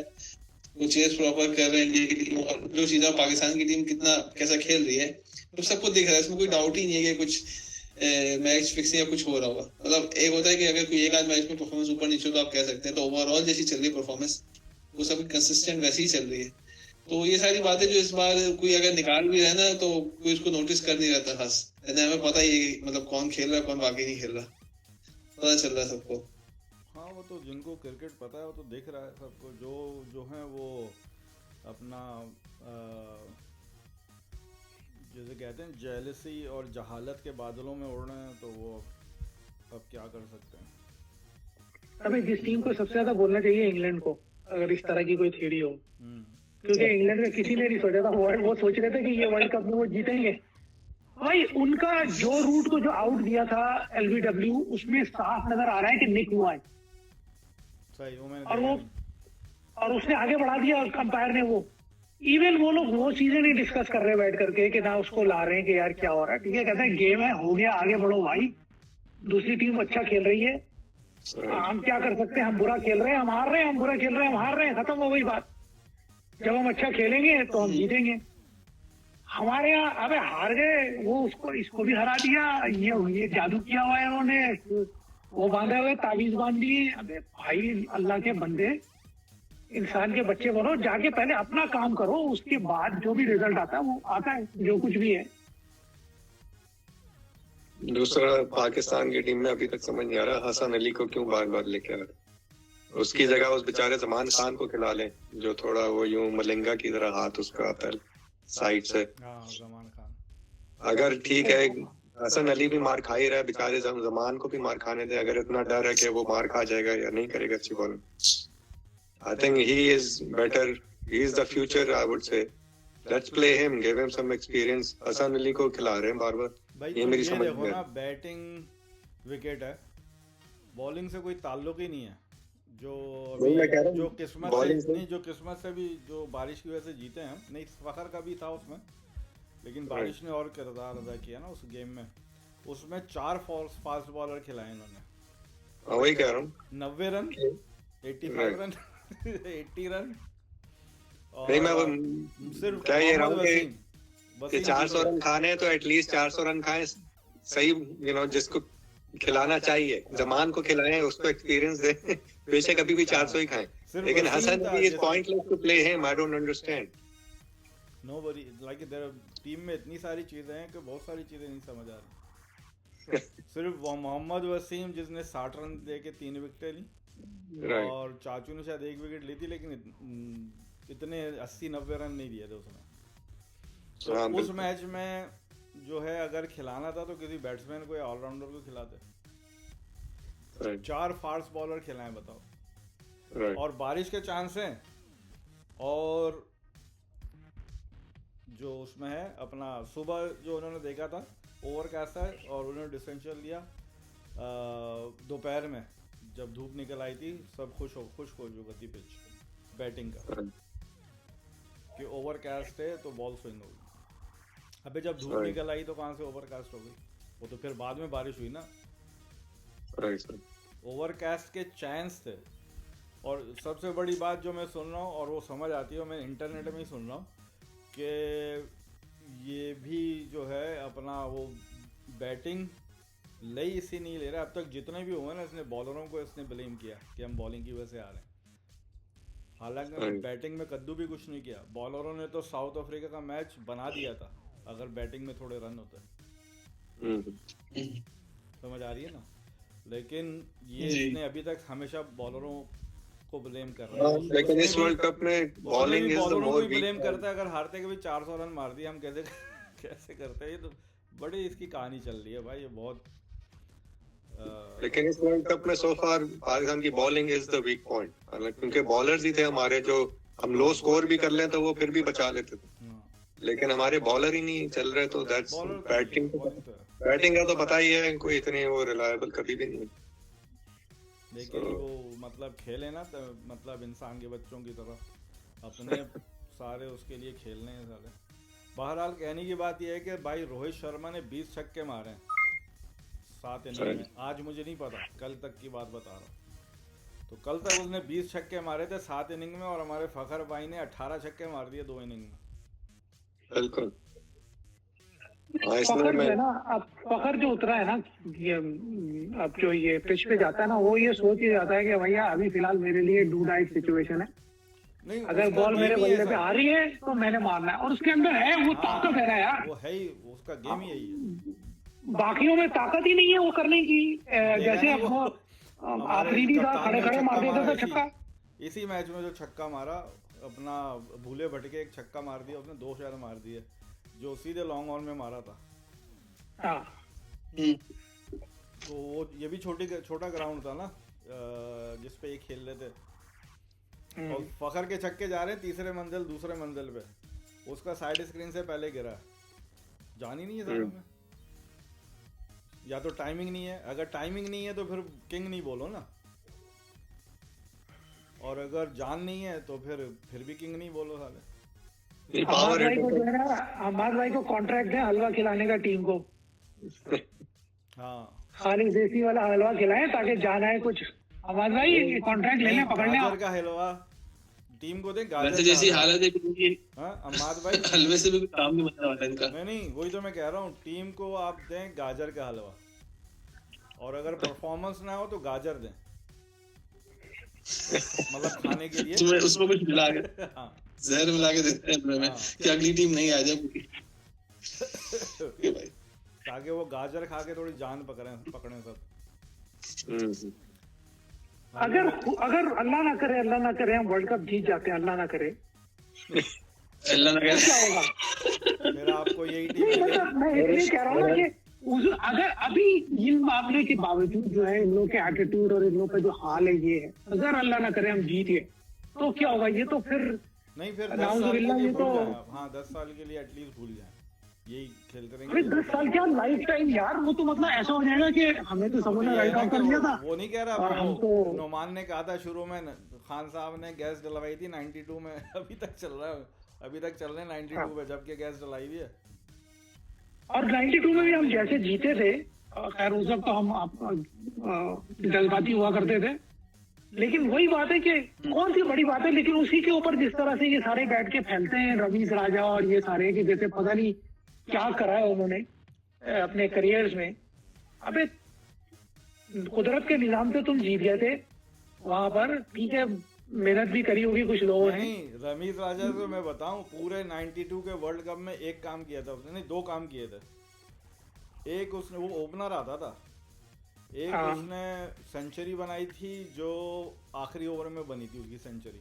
वो चेस प्रॉपर कर रहे हैं इंडिया की टीम, और जो चीज़ें पाकिस्तान की टीम कैसा खेल रही है तो सबको दिख रहा है। इसमें कोई डाउट ही नहीं है कि कुछ मैच फिक्सिंग या कुछ हो रहा होगा। मतलब एक होता है कि अगर कोई एक आध मैच में परफॉर्मेंस ऊपर नीचे तो आप कह सकते हैं, तो ओवरऑल जैसी चल रही है परफॉर्मेंस वो सब कंसिस्टेंट वैसी ही चल रही है। तो ये सारी बातें जो इस बार कोई अगर निकाल भी रहे ना तो कोई इसको नोटिस कर नहीं रहता खास, हमें पता ही है मतलब कौन खेल रहा है कौन बाकी नहीं खेल रहा, पता चल रहा है सबको। हाँ, वो तो जिनको क्रिकेट पता है वो तो दिख रहा है सबको। जो है वो अपना जैसे कहते हैं जेलसी और जहालत के बादलों में उड़ रहे हैं, तो वो अब क्या कर सकते हैं। अबे जिस टीम को सबसे ज्यादा बोलना चाहिए इंग्लैंड को, अगर इस तरह की कोई थ्योरी हो, क्योंकि इंग्लैंड में किसी ने नहीं सोचा था, वो सोच रहे थे कि ये वर्ल्ड कप में वो जीतेंगे। भाई उनका जो रूट को जो आउट दिया था LBW, उसमें साफ नजर आ रहा है कि निक हुआ है सही, और उसने आगे बढ़ा दिया अंपायर ने। वो इवन वो लोग वो चीजें नहीं डिस्कस कर रहे बैठ करके कि ना उसको ला रहे हैं कि यार क्या हो रहा है, ठीक है, कहते हैं गेम है, हो गया, आगे बढ़ो भाई, दूसरी टीम अच्छा खेल रही है, हम क्या कर सकते हैं, हम बुरा खेल रहे हैं हम हार रहे हैं, हम बुरा खेल रहे हैं हम हार रहे हैं, खत्म हो गई बात। जब हम अच्छा खेलेंगे तो हम जीतेंगे। हमारे यहाँ अबे हार गए, वो इसको भी हरा दिया, ये जादू किया हुआ है उन्होंने, वो बांधे हुए ताबीज बांध दिए। अबे भाई अल्लाह के बंदे, इंसान के बच्चे बनो, जाके पहले अपना काम करो, उसके बाद जो भी रिजल्ट आता है वो आता है, जो कुछ भी है। दूसरा पाकिस्तान की टीम में अभी तक समझ नहीं आ रहा हसन अली को क्यों बार बार लेके आ रहा। उसकी जगह उस बेचारे जमान खान को खिला लें, जो थोड़ा वो यूं मलिंगा की तरह हाथ उसका आता है साइड से। जमान खान अगर ठीक है, हसन अली भी मार खा ही रहा है, बेचारे जमान को भी मार खाने दे। अगर इतना डर है कि वो मार खा जाएगा या नहीं करेगा अच्छी bowling, I think he is better, he is the future, I would say let's play him, give him some experience. Hasan Ali को खिला रहे हैं बार बार, ये मेरी समझ में ना। बैटिंग विकेट है, बॉलिंग से कोई ताल्लुक ही नहीं है। जो किस्मत से भी जो बारिश की वजह से जीते हैं, नहीं फखर का भी था उसमें, लेकिन बारिश ने और किरदार अदा किया ना उस गेम में। उसमें 4 फास्ट बॉलर खिलाए इन्होंने, वही कह रहा हूँ, 90 रन, 85 रन 80 रन। नहीं मैं सिर्फ क्या ये रहा हूँ कि 400 रन खाने तो एटलीस्ट 400 रन खाएं सही, जिसको खिलाना चाहिए जमान को खिलाएं, उसको एक्सपीरियंस दें, बेशक अभी भी 400 ही खाएं, लेकिन हसन भी is pointless to play him, I don't understand. Nobody like their team में इतनी सारी चीजें हैं कि बहुत सारी चीजें नहीं समझ आ रही। सिर्फ मोहम्मद वसीम जिसने 60 रन दे के 3 विकेटें ली, और चाचू ने शायद 1 विकेट ली थी, लेकिन इतने 80-90 रन नहीं दिए थे उसने। तो उस मैच में जो है अगर खिलाना था तो किसी बैट्समैन को या ऑलराउंडर को खिलाते। 4 फास्ट बॉलर खिलाएं बताओ। और बारिश के चांस हैं, और जो उसमें है अपना सुबह जो उन्होंने देखा था ओवरकास्ट है, और उन्होंने डिफरेंशियल लिया दोपहर में जब धूप निकल आई थी, सब खुश हो जो गति पिच बैटिंग का कि ओवरकास्ट है तो बॉल स्विंग होगी। अबे जब धूप निकल आई तो कहाँ से ओवरकास्ट हो गई? वो तो फिर बाद में बारिश हुई ना। ओवरकास्ट के चांस थे। और सबसे बड़ी बात जो मैं सुन रहा हूँ, और वो समझ आती है, मैं इंटरनेट में ही सुन रहा हूँ कि ये भी जो है अपना वो बैटिंग लई इसी नहीं ले रहा। अब तक जितने भी हुए ना, इसने बॉलरों को इसने ब्लेम किया कि हम बॉलिंग की वजह से आ रहे हैं। हालांकि बैटिंग में कद्दू भी कुछ नहीं किया। बॉलरों ने तो साउथ अफ्रीका का मैच बना दिया था अगर बैटिंग में थोड़े रन होते। समझ आ रही है ना? लेकिन ये इसने अभी तक हमेशा बॉलरों को ब्लेम कर रहा है। लेकिन इस वर्ल्ड कप में bowling is the more weak. Blame करता है। अगर हारते के भी 400 रन मार दिए, हम कैसे करते हैं? ये तो बड़ी इसकी कहानी चल रही है भाई, ये बहुत। लेकिन इस वर्ल्ड कप में सो फार पाकिस्तान की bowling is the weak point, क्योंकि बॉलर्स ही थे हमारे जो हम लो स्कोर भी कर लें तो वो फिर भी बचा लेते थे, लेकिन हमारे बॉलर ही नहीं चल रहे। तो दैट्स बैटिंग का तो पता ही है, कोई इतनी वो रिलायबल कभी भी नहीं। लेकिन वो मतलब खेले ना, तो मतलब इंसान के बच्चों की तरह अपने सारे उसके लिए खेलने हैं सारे। बहरहाल कहने की बात यह है कि भाई रोहित शर्मा ने 20 छक्के मारे हैं 7 इनिंग में। आज मुझे नहीं पता, कल तक की बात बता रहा हूँ। तो कल तक उसने 20 छक्के मारे थे 7 इनिंग में, और हमारे फखर भाई ने 18 छक्के मार दिए 2 इनिंग में। बिल्कुल। फखर जो है ना, अब फखर जो उतरा है ना, ये अब जो ये पिच पे जाता है ना, वो ये सोच ही जाता है कि भैया अभी फिलहाल मेरे लिए डू डाई सिचुएशन है। नहीं, अगर बॉल मेरे बल्ले पे आ रही है तो मैंने मारना है। और उसके अंदर है वो ताकत है ना यार, वो है ही, उसका गेम ही यही है। बाकियों में ताकत ही नहीं है वो करने की। जैसे अब वो आफरीदी था, खड़े खड़े मार देता था छक्का। इसी मैच में जो छक्का मारा अपना, भूले भटके एक छक्का मार दिया उसने, 2 शहर मार दिए जो सीधे लॉन्ग ऑन में मारा था। तो वो ये भी छोटा ग्राउंड था ना जिसपे ये खेल रहे थे। और फखर के छक्के जा रहे हैं तीसरे मंजिल दूसरे मंजिल पे, उसका साइड स्क्रीन से पहले गिरा, जान ही नहीं है सालों में। या तो टाइमिंग नहीं है, अगर टाइमिंग नहीं है तो फिर किंग नहीं बोलो ना, और अगर जान नहीं है तो फिर भी किंग नहीं बोलो साले। अहमद भाई को कॉन्ट्रैक्ट है हलवा खिलाने का टीम को। हाँ, खालिद देसी वाला हलवा खिलाए ताकि जाना है कुछ। अहमद भाई कॉन्ट्रैक्ट लेने पकड़ने गाजर का हलवा टीम को दे। गाजर जैसी हालत है अहमद भाई, हलवे से भी काम नहीं बनने वाला इनका। नहीं वही तो मैं कह रहा हूँ, टीम को आप दें गाजर का हलवा, और अगर परफॉर्मेंस ना हो तो गाजर दें, मतलब खाने के लिए उसमें कुछ मिला के जहर मिला के देते हैं कि अगली टीम नहीं आ जाए ताकि वो गाजर खा के थोड़ी जान पकड़े सब। अगर अल्लाह ना करे हम वर्ल्ड कप जीत जाते हैं, अल्लाह ना करे क्या होगा? फिर आपको यही टीम, मैं इसलिए कह रहा हूँ ना कि अगर अभी इन मामले के बावजूद जो है इन लोग के एटीट्यूड और इन लोग का जो हाल है ये है, अगर अल्लाह ना करे हम जीत गए तो क्या होगा? ये तो फिर नहीं, फिर 10 साल के लिए भूल जाए। हाँ, 10 साल के लिए एटलीस्ट भूल जाए, यही खेलते रहेंगे। 10 साल क्या लाइफ टाइम यार, वो तो मतलब ऐसा हो जाएगा कि हमें तो सबने राइट आउट कर लिया था। वो नहीं कह रहा, हम तो नोमान ने कहा था शुरू में, खान साहब ने गैस डलवाई थी 92 में, अभी तक चल रहा है, अभी तक चल रहे हैं 92 में, जबकि गैस डलाई हुई है। और 92 में भी हम जैसे जीते थे, खैर उस वक्त तो हम जज्बाती हुआ करते थे, लेकिन वही बात है कि कौन सी बड़ी बात है, लेकिन उसी के ऊपर जिस तरह से ये सारे बैठ के फैलते हैं रवीश राजा और ये सारे, कि जैसे पता नहीं क्या करा है उन्होंने अपने करियर्स में। अबे कुदरत के निजाम से तुम जीत गए थे वहां पर, ठीक है, मेहनत भी करी होगी कुछ लोगों ने। रमीज राजा को मैं बताऊं, पूरे 92 के वर्ल्ड कप में एक काम किया था उसने, नहीं 2 काम किए थे। एक उसने, वो ओपनर आता था, एक उसने सेंचुरी बनाई थी जो आखिरी ओवर में बनी थी, उसकी सेंचुरी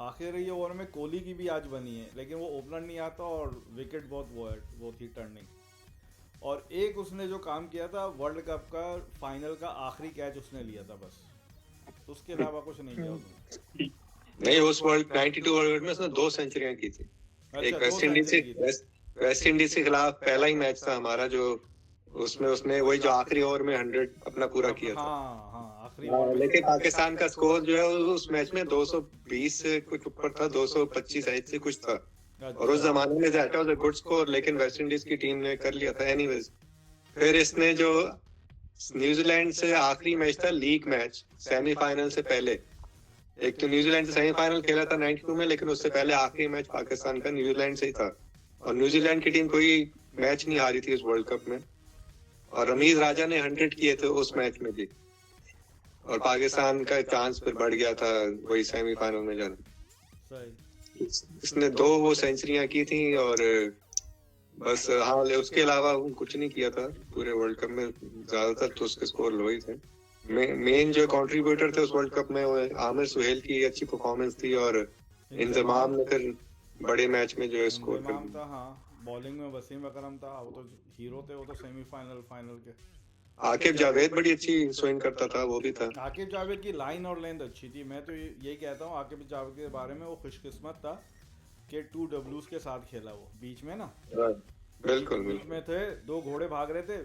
आखिरी ओवर में। कोहली की भी आज बनी है, लेकिन वो ओपनर नहीं आता और विकेट वो थी टर्निंग। और एक उसने जो काम किया था वर्ल्ड कप का फाइनल का आखिरी कैच उसने लिया था बस, उसके अलावा कुछ नहीं किया उसने। नहीं, उस 92 वर्ल्ड कप में उसने 2 सेंचुरियां की थी। एक वेस्ट इंडीज के खिलाफ पहला ही मैच था हमारा, जो उसमें उसने वही जो आखिरी ओवर में 100 अपना पूरा किया था। आखिरी। लेकिन पाकिस्तान का स्कोर जो है उस मैच में 220 से कुछ ऊपर था, 225 ऐसे कुछ था। और उस जमाने में that was a good score, लेकिन वेस्ट इंडीज की टीम ने कर लिया था एनीवेज। फिर इसने जो न्यूजीलैंड से आखिरी मैच था, लीग मैच सेमीफाइनल से पहले, एक तो न्यूजीलैंड से सेमीफाइनल खेला था 92 में, लेकिन उससे पहले आखिरी मैच पाकिस्तान का न्यूजीलैंड से ही था। और न्यूजीलैंड की टीम कोई मैच नहीं हारी थी उस वर्ल्ड कप में, और रमीज राजा ने 100 किए थे उस मैच में भी, और पाकिस्तान का चांस फिर बढ़ गया था वही सेमीफाइनल में जाना। इसने 2 वो सेंचुरियां की थी और बस। हाँ, उसके अलावा कुछ नहीं किया था पूरे वर्ल्ड कप में, ज्यादातर तो उसके स्कोर लो ही थे। मेन जो कंट्रीब्यूटर थे उस वर्ल्ड कप में वो आमिर सुहेल की अच्छी परफॉर्मेंस थी, और इंजमाम ने फिर बड़े मैच में जो है स्कोर था। हाँ, बॉलिंग में वसीम अकरम था, वो तो हीरो थे, वो तो सेमीफाइनल फाइनल के। आकिब जावेद बड़ी अच्छी स्विंग करता था, वो भी था। आकिब जावेद की लाइन और लेंथ अच्छी थी। मैं तो ये कहता हूँ आकिब जावेद के बारे में, वो खुशकिस्मत था कि 2 डब्ल्यूज के साथ खेला वो बीच में ना। बिल्कुल बीच में थे 2 घोड़े भाग रहे थे,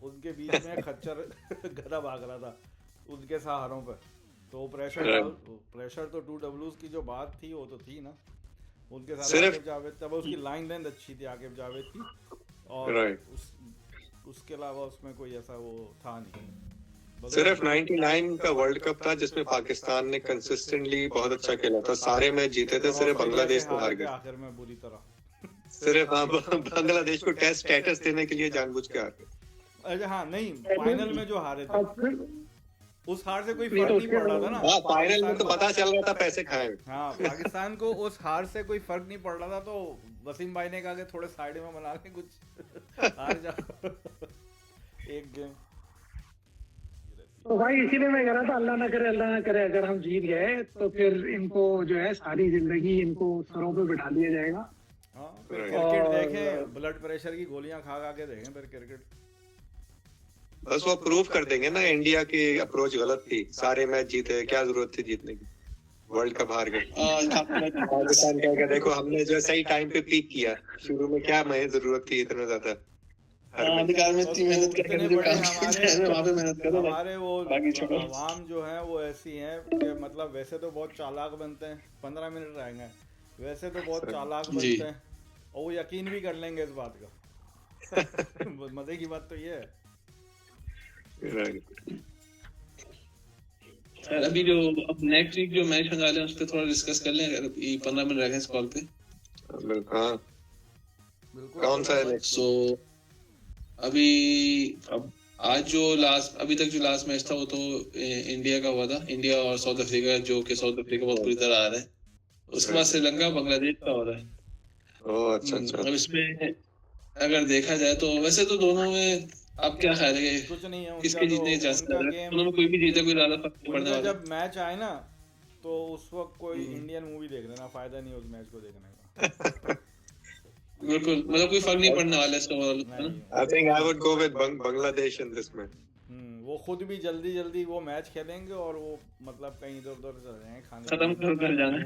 उनके बीच में खच्चर गधा भाग रहा था उनके सहारों पर। तो प्रेशर तो 2 डब्ल्यूज की जो बात थी वो तो थी ना उनके साथ। आकिब जावेद तब उसकी लाइन लेंथ अच्छी थी आकिब जावेद की, और उसके अलावा उसमें कोई ऐसा वो था नहीं। सिर्फ 99 का वर्ल्ड कप था जिसमें पाकिस्तान ने कंसिस्टेंटली बहुत अच्छा खेला था, सारे मैच जीते थे, सिर्फ बांग्लादेश से हार गए आखिर में बुरी तरह। सिर्फ बांग्लादेश को टेस्ट स्टेटस देने के लिए जानबूझ के हार गए। अच्छा हाँ, नहीं फाइनल में जो हारे थे उस हार से कोई फर्क नहीं पड़ रहा था ना। हाँ, फाइनल में तो पता चल रहा था पैसे खाए। हाँ, पाकिस्तान को उस हार से कोई फर्क नहीं पड़ रहा था, तो वसीम भाई ने कहा कि थोड़े साइड में बना के कुछ हार जाओ एक गेम। तो भाई इसीलिए मैं कह रहा था अल्लाह ना करे अगर हम जीत गए तो फिर इनको जो है सारी जिंदगी इनको सरों पे बिठा दिया जाएगा। हाँ, फिर क्रिकेट देखें, ब्लड प्रेशर की गोलियां खा के देखें फिर क्रिकेट। बस वो प्रूव कर देंगे ना इंडिया की अप्रोच गलत थी, सारे मैच जीते, क्या जरूरत थी जीतने की, वर्ल्ड कप हार गए। पाकिस्तान क्या देखो, हमने जो सही टाइम पे पीक किया, शुरू में क्या जरूरत थी इतना ज्यादा। हमारे वो आवाम जो है वो ऐसी हैं कि मतलब वैसे तो बहुत चालाक बनते हैं, 15 मिनट रहेंगे, वैसे तो बहुत चालाक बनते हैं और वो यकीन भी कर लेंगे इस बात का। मजे की बात तो ये है। अभी जो अब नेक्स्ट वीक जो मैच होने वाले हैं उस पर थोड़ा डिस्कस कर लें, अगर 15 मिनट रह गए इस कॉल पे। हाँ, कौन सा है? सो अभी अब आज जो अभी तक जो लास्ट मैच था वो तो इंडिया का हुआ था, इंडिया और साउथ अफ्रीका, जो कि साउथ अफ्रीका बहुत बुरी तरह आ रहा है। उसके बाद श्रीलंका बांग्लादेश का हो रहा है। ओह अच्छा। अब इसमें अगर देखा जाए तो वैसे तो दोनों में आप क्या ख्याल है कुछ नहीं है, किसके जीतने की चांस है? दोनों में कोई भी जीते कोई ज्यादा फर्क नहीं पड़ने वाला। जब मैच आए ना तो उस वक्त कोई इंडियन मूवी देख लेना, फायदा नहीं उस मैच को देखने का। बिल्कुल, मतलब कोई फर्क नहीं पड़ने वाला है overall. I think I would go with Bangladesh in this match. वो खुद भी जल्दी वो मैच खेलेंगे और वो मतलब कहीं इधर-उधर चल रहे हैं खाने खत्म कर जाना है,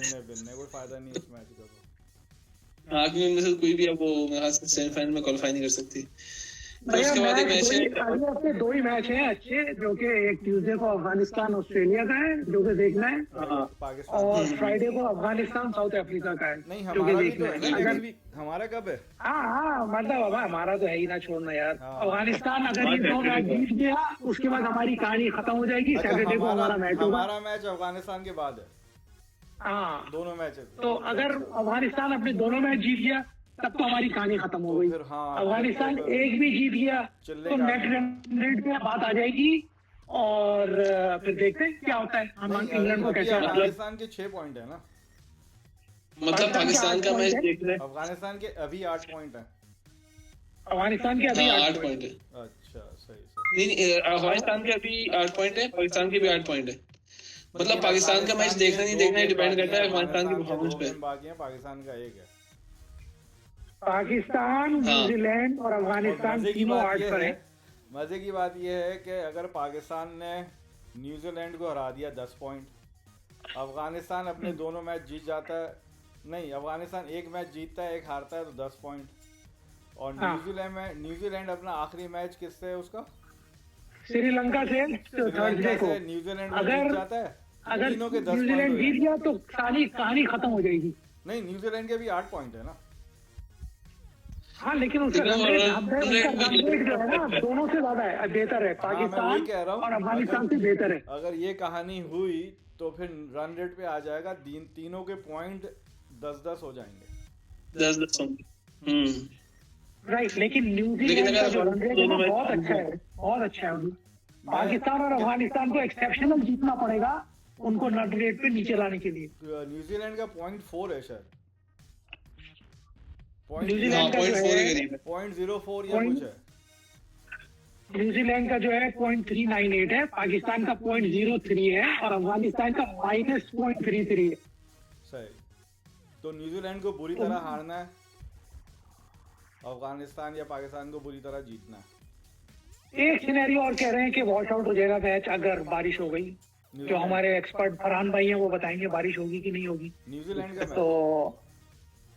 कोई फायदा नहीं उस मैच का। आगे में से कोई भी अब वो मेरे से सेमीफाइनल में क्वालीफाई नहीं कर सकती। तो उसके बाद एक मैच है, अगले हफ्ते 2 ही मैच हैं अच्छे, जो कि एक ट्यूसडे को अफगानिस्तान ऑस्ट्रेलिया का है जो कि देखना है, और फ्राइडे को अफगानिस्तान साउथ अफ्रीका का है। नहीं हमारा भी तो है, हमारा कब है? हाँ मतलब बाबा हमारा तो है ही ना, छोड़ना यार। अफगानिस्तान अगर ये 2 मैच जीत गया उसके बाद हमारी कहानी खत्म हो जाएगी। सैटरडे को हमारा मैच होगा। हमारा मैच अफगानिस्तान के बाद है। हाँ, दोनों मैच है। तो अगर अफगानिस्तान अपने दोनों मैच जीत गया तब तो हमारी कहानी खत्म हो गई। अफगानिस्तान एक भी जीत गया तो नेट रन रेट पे बात आ जाएगी, और फिर देखते हैं क्या होता है। हम इंग्लैंड को कैसे, अफगानिस्तान के 6 पॉइंट है ना, मतलब पाकिस्तान का मैच देख रहे हैं। अफगानिस्तान के अभी 8 पॉइंट है। अफगानिस्तान के अभी 8 पॉइंट है। अच्छा सही। नहीं अफगानिस्तान के अभी 8 पॉइंट है, पाकिस्तान के भी 8 पॉइंट है। मतलब पाकिस्तान का मैच देखना नहीं देखना डिपेंड करता है अफगानिस्तान की परफॉर्मेंस पे। बाकी है, पाकिस्तान का एक है। पाकिस्तान, न्यूजीलैंड और अफगानिस्तान तीनों 8 पर है। मजे की बात यह है कि अगर पाकिस्तान ने न्यूजीलैंड को हरा दिया 10 पॉइंट, अफगानिस्तान अपने दोनों मैच जीत जाता है, नहीं अफगानिस्तान एक मैच जीतता है एक हारता है तो 10 पॉइंट, और न्यूजीलैंड अपना आखिरी मैच किससे है उसका, श्रीलंका से थर्सडे को। न्यूजीलैंड अगर जाता है, अगर तीनों के 10 न्यूजीलैंड जीत गया तो सारी कहानी खत्म हो जाएगी। नहीं न्यूजीलैंड के भी 8 पॉइंट है ना। हाँ लेकिन उसका रन रेट जो है ना दोनों से ज्यादा है, बेहतर है। पाकिस्तान और अफगानिस्तान से बेहतर है। अगर ये कहानी हुई तो फिर रन रेट पे आ जाएगा, तीनों के पॉइंट 10-10 हो जाएंगे। 10-10 होंगे राइट। लेकिन न्यूजीलैंड का जो रन रेट है ना बहुत अच्छा है, बहुत अच्छा है। पाकिस्तान और अफगानिस्तान को एक्सेप्शनल जीतना पड़ेगा उनको रन रेट पे नीचे लाने के लिए। न्यूजीलैंड का 0.4 है शायद, न्यूजीलैंड का जो है 0.04 या कुछ है। न्यूजीलैंड का जो है 0.398 है, पाकिस्तान का 0.03 है और अफगानिस्तान का -0.33 है। सही। तो न्यूजीलैंड को बुरी तरह हारना है, अफगानिस्तान या पाकिस्तान को बुरी तरह जीतना है। एक सिनेरियो और कह रहे हैं कि वॉश आउट हो जाएगा मैच अगर बारिश हो गई। जो हमारे एक्सपर्ट फरहान भाई हैं वो बताएंगे बारिश होगी कि नहीं होगी। न्यूजीलैंड का तो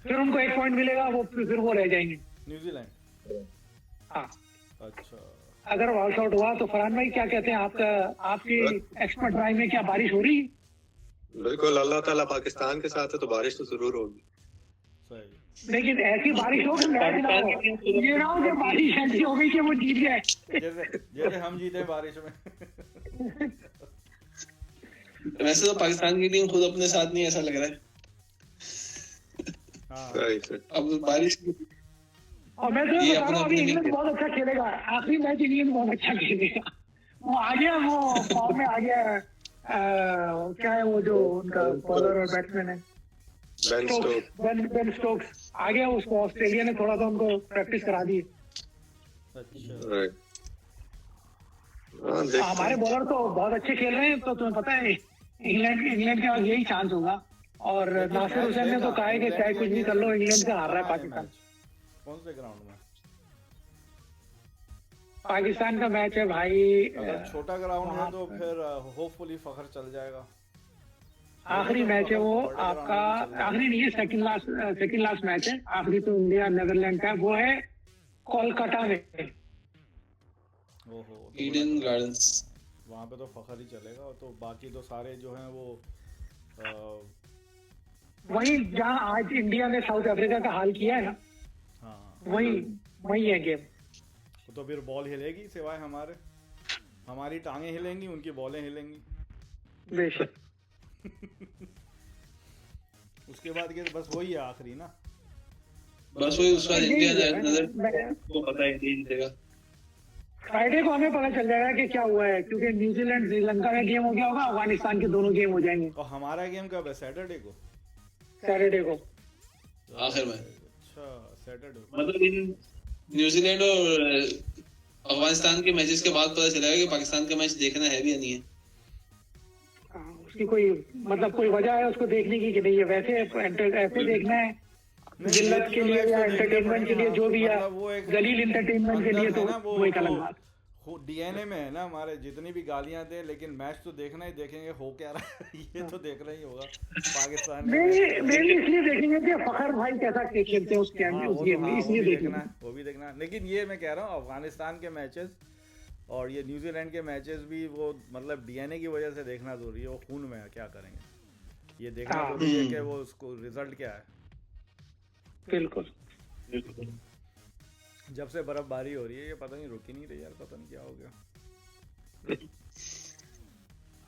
फिर उनको 1 पॉइंट मिलेगा, वो फिर वो रह जाएंगे न्यूजीलैंड। हाँ अच्छा अगर वॉश आउट हुआ तो फरहान भाई क्या कहते हैं, आपकी एक्सपर्ट राय में क्या बारिश हो रही? बिल्कुल, अल्लाह ताला पाकिस्तान के साथ है तो बारिश तो जरूर होगी। सही। लेकिन ऐसी बारिश हो कि मैच ना हो, ये ना हो कि बारिश ऐसी हो गई कि वो जीत गए जैसे हम जीते बारिश में। वैसे तो पाकिस्तान की टीम खुद अपने साथ नहीं ऐसा लग रहा है। अब बारिश और मैं तो बता रहा हूँ अभी इंग्लैंड बहुत अच्छा खेलेगा, आखिरी मैच इंग्लैंड बहुत अच्छा खेलेगा। वो आ गया, वो फॉर्म में आ गया। क्या है वो जो उनका बॉलर और बैट्समैन है बेन स्टोक्स आ गया। उसको ऑस्ट्रेलिया ने थोड़ा सा उनको प्रैक्टिस करा दी। हमारे बॉलर तो बहुत अच्छे खेल रहे हैं। तो तुम्हें पता है इंग्लैंड के पास यही चांस होगा। और नासिर हुसैन ने तो कहा है कि चाहे कुछ भी कर लो इंग्लैंड से हार रहा है पाकिस्तान। कौन से ग्राउंड में? पाकिस्तान का मैच है भाई। छोटा ग्राउंड है तो फिर होपफुली फखर चल जाएगा। आखिरी मैच है वो आपका, आखिरी नहीं है, सेकंड लास्ट मैच है। आखिरी तो इंडिया नेदरलैंड का वो है कोलकाता में। ओहो, ईडन गार्डन्स, वहाँ पे तो फखर ही चलेगा। तो बाकी तो सारे जो हैं वो वही जहाँ आज इंडिया ने साउथ अफ्रीका का हाल किया है ना, हाँ वही है गेम। तो फिर बॉल हिलेगी सिवाय हमारी टांगें हिलेंगी, उनकी बॉलें हिलेंगी बेशक। उसके बाद के बस वही है आखिरी ना, बस वही उसका इंडिया को पता है जीतेगा। फ्राइडे को हमें पता चल जाएगा कि क्या हुआ है, क्योंकि न्यूजीलैंड श्रीलंका का गेम हो गया होगा, अफगानिस्तान के दोनों गेम हो जाएंगे। और हमारा गेम कब है? सैटरडे को आखिर में। अच्छा सैटरडे, मतलब न्यूजीलैंड और अफगानिस्तान के मैचेस के बाद पता चलेगा कि पाकिस्तान का मैच देखना है भी या नहीं है। उसकी कोई वजह है उसको देखने की कि नहीं है? वैसे ऐसे देखना है जिल्लत के लिए या एंटरटेनमेंट के लिए, जो भी है जलील एंटरटेनमेंट के लिए, तो वो एक अलग बात। डीएनए में है ना हमारे, जितनी भी गालियां दे लेकिन मैच तो देखना ही देखेंगे, हो क्या रहा है ये तो देखना ही होगा पाकिस्तान में। इसलिए देखेंगे कि फखर भाई कैसा खेलते हैं उस गेम में, इसलिए देखना, वो भी देखना। लेकिन ये मैं कह रहा हूँ अफगानिस्तान के मैचेस और ये न्यूजीलैंड के मैचेस भी वो मतलब डीएनए की वजह से देखना जरूरी है। वो खून में है, क्या करेंगे, ये देखना जरूरी है कि वो उसको रिजल्ट क्या है। बिल्कुल। जब से बर्फबारी हो रही है ये पता नहीं रुक ही नहीं रही यार, पता नहीं क्या हो गया।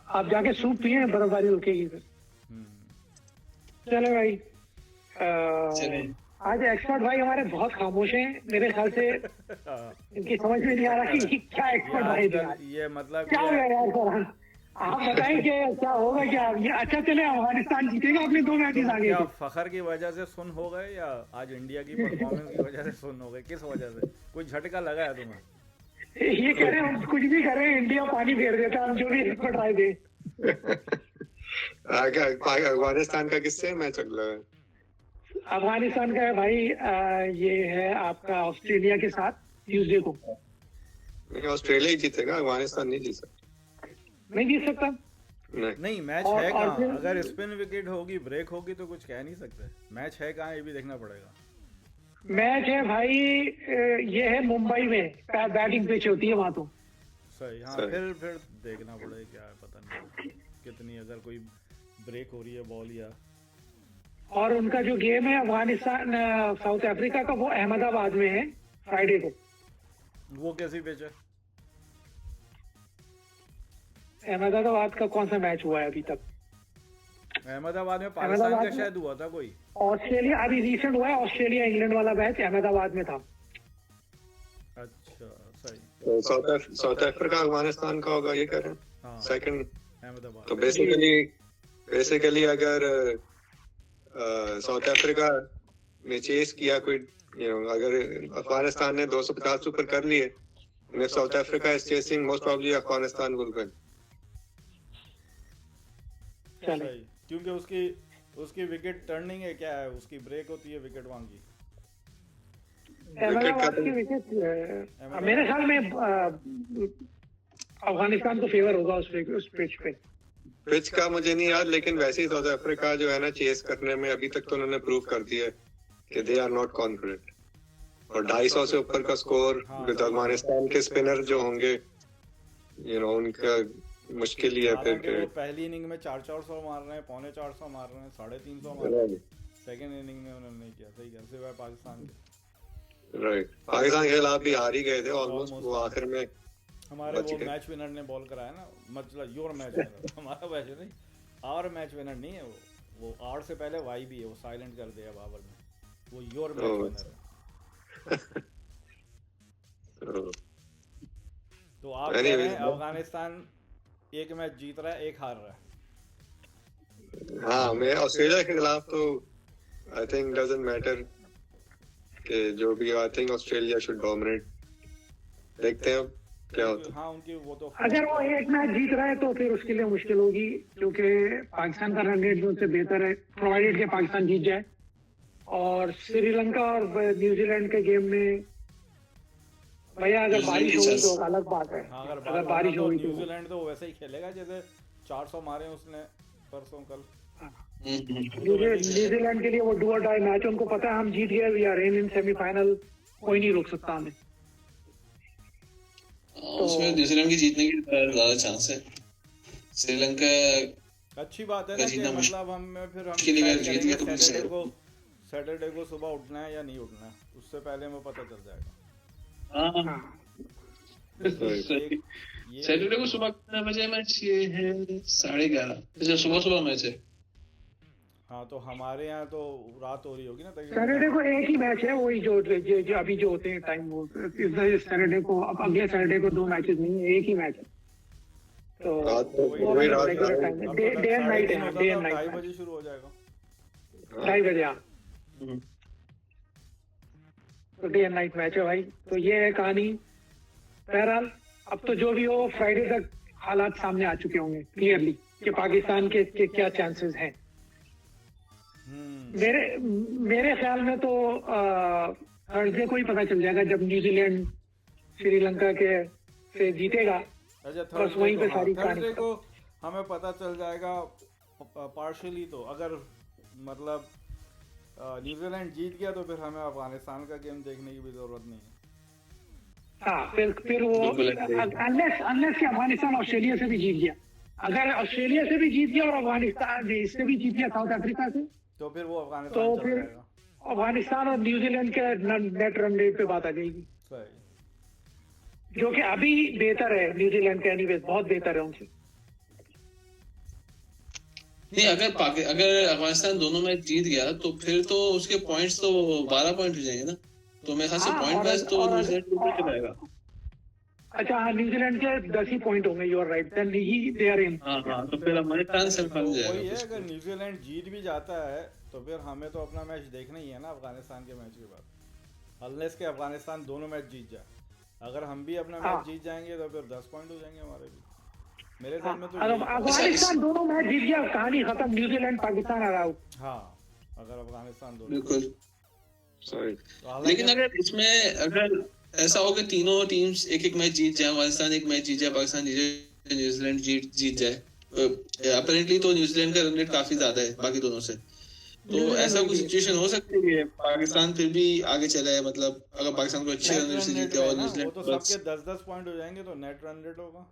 आप जाके सूप पिए, बर्फबारी रुकेगी फिर। चलो भाई, आज एक्सपर्ट भाई हमारे बहुत खामोश हैं मेरे ख्याल से। इनकी समझ में नहीं आ रहा कि क्या एक्सपर्ट भाई थे। ये मतलब क्या हो गया यार, आप बताएं कि क्या होगा, क्या ये अच्छा चले अफगानिस्तान जीतेगा अपने 2 मैचेस आगे क्या से? फखर की वजह से सुन हो गए या आज इंडिया की परफॉर्मेंस की वजह से सुन हो गए? किस वजह से? कोई झटका लगा है तुम्हें? ये कह रहे हैं कुछ भी करें इंडिया पानी फेर देता, हम जो भी इसको ट्राई दे। अफगानिस्तान का किससे मैच अगला है? अफगानिस्तान का है भाई, ये है आपका ऑस्ट्रेलिया के साथ ट्यूसडे को। नहीं, ऑस्ट्रेलिया ही जीतेगा, अफगानिस्तान नहीं जीत सकता। नहीं जीत सकता? नहीं, मैच और- है और कहाँ? फिर- अगर स्पिन विकेट होगी, ब्रेक होगी तो कुछ कह नहीं सकते। मैच है कहाँ ये भी देखना पड़ेगा। मैच है भाई, ये है मुंबई में, बैटिंग पिच होती है वहां तो। सही, हाँ। सही। फिर देखना पड़ेगा क्या है, पता नहीं कितनी, अगर कोई ब्रेक हो रही है बॉल या और उनका जो गेम है अफगानिस्तान साउथ अफ्रीका का, वो अहमदाबाद में है फ्राइडे को। वो कैसी पिच है? अहमदाबाद का कौन सा मैच हुआ है अभी तक? अहमदाबाद में पाकिस्तान का अहमदाबाद में- शायद हुआ था कोई। ऑस्ट्रेलिया अभी रिसेंट हुआ है, ऑस्ट्रेलिया इंग्लैंड वाला मैच अहमदाबाद में था। अच्छा, सही। तो साउथ अफ्रीका अफगानिस्तान का होगा, ये कह रहे हैं हाँ, सेकंड। अहमदाबाद। तो बेसिकली अगर साउथ अफ्रीका ने चेस किया कोई, अगर अफगानिस्तान ने 250 ऊपर कर लिए, if South Africa is chasing, most probably Afghanistan will win. चले सही, क्योंकि उसकी विकेट टर्निंग है, क्या है उसकी, ब्रेक होती है विकेट वहां की। अहमदाबाद की विकेट मेरे ख्याल में अफगानिस्तान को फेवर होगा उस पिच पे। पिच का मुझे नहीं याद, लेकिन वैसे ही साउथ अफ्रीका जो है ना, चेस करने में अभी तक तो उन्होंने प्रूव कर दिया है कि दे आर नॉट कॉन्फिडेंट। और 250 से ऊपर का स्कोर विद अफगानिस्तान के स्पिनर जो होंगे, उनका मुश्किल ही है फिर। हालांकि वो पहली इनिंग में 400 मार रहे हैं, 450 मार रहे हैं, 350 मार रहे हैं। सेकंड इनिंग में उन्होंने नहीं किया, सही कह, सिवाय पाकिस्तान के। राइट, पाकिस्तान के खिलाफ भी हार ही गए थे ऑलमोस्ट, वो आखिर में हमारे बच वो गए। मैच विनर ने बॉल कराया ना, मतलब योर मैच विनर। हमारा मैच नहीं, और मैच विनर नहीं है वो आर से पहले वाई भी है, वो साइलेंट कर दिया बाबर ने, वो योर मैच विनर है। तो आप कह रहे हैं अफगानिस्तान एक मैच जीत रहा है, एक हार रहा है। हाँ, मैं ऑस्ट्रेलिया के खिलाफ तो आई थिंक डजंट मैटर कि जो भी, I think Australia should dominate. देखते हैं क्या होता है। हाँ, उनकी वो तो अगर वो एक मैच जीत रहा है तो फिर उसके लिए मुश्किल होगी, क्योंकि पाकिस्तान का रन रेट जो उससे बेहतर है, प्रोवाइडेड के पाकिस्तान जीत जाए। और श्रीलंका और न्यूजीलैंड के गेम में भैया अगर बारिश होगी तो अलग बात है। हाँ, अगर बारिश होगी तो न्यूजीलैंड तो वैसे ही खेलेगा जैसे 400 मारे उसने परसों कल। न्यूजीलैंड के लिए वो डू और डाई मैच, उनको पता है हम जीत गए, वी आर इन सेमीफाइनल, कोई नहीं रोक सकता हमें। उसमें न्यूजीलैंड की जीतने की ज्यादा चांस है। श्रीलंका अच्छी बात है ना कि मतलब हम के लिए अगर जीत गए तो सैटरडे को सुबह उठना है या नहीं उठना है, उससे पहले हमें पता चल जाएगा। सैटरडे को सुबह कितने बजे मैच? ये है 11:30, सुबह मैच है। हाँ, तो हमारे यहाँ तो रात हो रही होगी ना सैटरडे को एक ही मैच है, वही जो अभी जो होते हैं टाइम, वो इस सैटरडे को, अब अगले सैटरडे को 2 मैचेस नहीं है, एक ही मैच है। तो वही रात डे एंड नाइट है, डे एंड 2:30 नाइट बजे शुरू हो जाएगा। 2:30 बजे। हाँ, तो डे एंड नाइट मैच है भाई। तो ये है कहानी। बहरहाल अब तो जो भी हो, फ्राइडे तक हालात सामने आ चुके होंगे क्लियरली कि पाकिस्तान के क्या चांसेस हैं। मेरे ख्याल में तो थर्सडे को ही पता चल जाएगा, जब न्यूजीलैंड श्रीलंका के से जीतेगा। अच्छा, बस वहीं पे सारी कहानी थर्सडे को हमें पता चल जाएगा पार्शियली। तो अगर मतलब न्यूजीलैंड जीत गया तो फिर हमें अफगानिस्तान का गेम देखने की भी जरूरत नहीं है। हाँ, फिर वो अनलेस कि अफगानिस्तान ऑस्ट्रेलिया से भी जीत गया। अगर ऑस्ट्रेलिया से भी जीत गया और अफगानिस्तान इससे भी जीत गया साउथ अफ्रीका से, तो फिर वो अफगानिस्तान तो चल फिर जाएगा। अफगानिस्तान और न्यूजीलैंड के नेट रन रेट पे बात आ जाएगी, सही। जो कि अभी बेहतर है न्यूजीलैंड का, एनीवेज बहुत बेहतर है उनसे। नहीं, अगर अफगानिस्तान दोनों मैच जीत गया तो फिर तो उसके पॉइंट्स तो 12 पॉइंट हो जाएंगे ना, तो मेरे ख्याल से पॉइंट वाइज तो न्यूजीलैंड ऊपर चला जाएगा। अच्छा हाँ, न्यूजीलैंड के 10 ही पॉइंट होंगे, you are right, then he they are in. हाँ हाँ, तो फिर हमारे चांस तो बन वही जाएगा है, कुछ अगर तो। न्यूजीलैंड जीत भी जाता है तो फिर हमें तो अपना मैच देखना ही है ना अफगानिस्तान के मैच के बाद, अनलेस के अफगानिस्तान दोनों मैच जीत जाए। अगर हम भी अपना हाँ। मैच जीत जाएंगे तो फिर 10 पॉइंट हो जाएंगे हमारे भी। मेरे हाँ, ध्यान में तो अगर यही है। अफगानिस्तान दोनों मैच जीत गया, कहानी खत्म, न्यूजीलैंड पाकिस्तान आ रहा। हाँ, अगर अफगानिस्तान दोनों, बिल्कुल। सॉरी तो हालांकि लेकिन अगर इसमें अगर ऐसा हो कि तीनों टीम्स एक एक मैच जीत जाए, अफगानिस्तान एक मैच जीत जाए, पाकिस्तान जीत जाए, न्यूजीलैंड जीत जाए, अपेरेंटली तो न्यूजीलैंड का रन रेट काफी ज्यादा है बाकी दोनों से, तो ऐसा कुछ सिचुएशन हो सकती है पाकिस्तान फिर भी आगे चला है, मतलब अगर पाकिस्तान को अच्छे नेट रन रेट से रन रेट जीत गया में और ना, वो न्यूजीलैंड तो बस। सबके 10-10 पॉइंट हो जाएंगे, तो नेट रन रेट होगा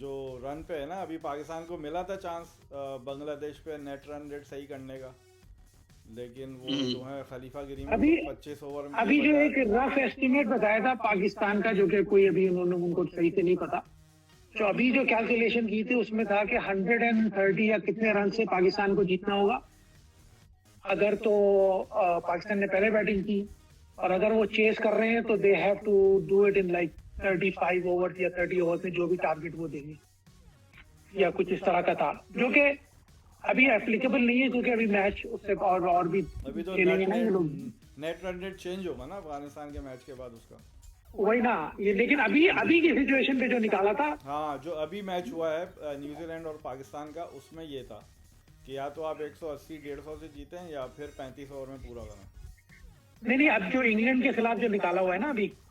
जो रन पे है ना। अभी पाकिस्तान को मिला था चांस बांग्लादेश पे नेट रन रेट सही करने का, लेकिन वो जो है खलीफा गिरी में अभी 25 ओवर में अभी जो बजाय- एक रफ एस्टिमेट बताया था पाकिस्तान का, जो कि कोई अभी उन्होंने उनको सही से नहीं पता, तो अभी जो कैलकुलेशन की थी उसमें था कि 130 या कितने रन से पाकिस्तान को जीतना होगा अगर तो पाकिस्तान ने पहले बैटिंग की, और अगर वो चेस कर रहे हैं तो they have to do it in like 35 over या 30 ओवर में जो भी टारगेट वो देंगे, या कुछ इस तरह का था, जो कि अभी एप्लीकेबल नहीं है क्योंकि अभी मैच उससे और भी अभी तो खेलेंगे ना ये लोग। नेट रन रेट चेंज होगा ना अफगानिस्तान के मैच के बाद उसका। वही ना ये, लेकिन अभी की सिचुएशन पे जो निकाला था, हाँ, जो अभी मैच हुआ है न्यूजीलैंड और पाकिस्तान का, उसमें ये था कि या तो आप 180-150 से जीतें या फिर 35 ओवर में पूरा करें। नहीं, अब जो इंग्लैंड के खिलाफ जो निकाला हुआ है ना,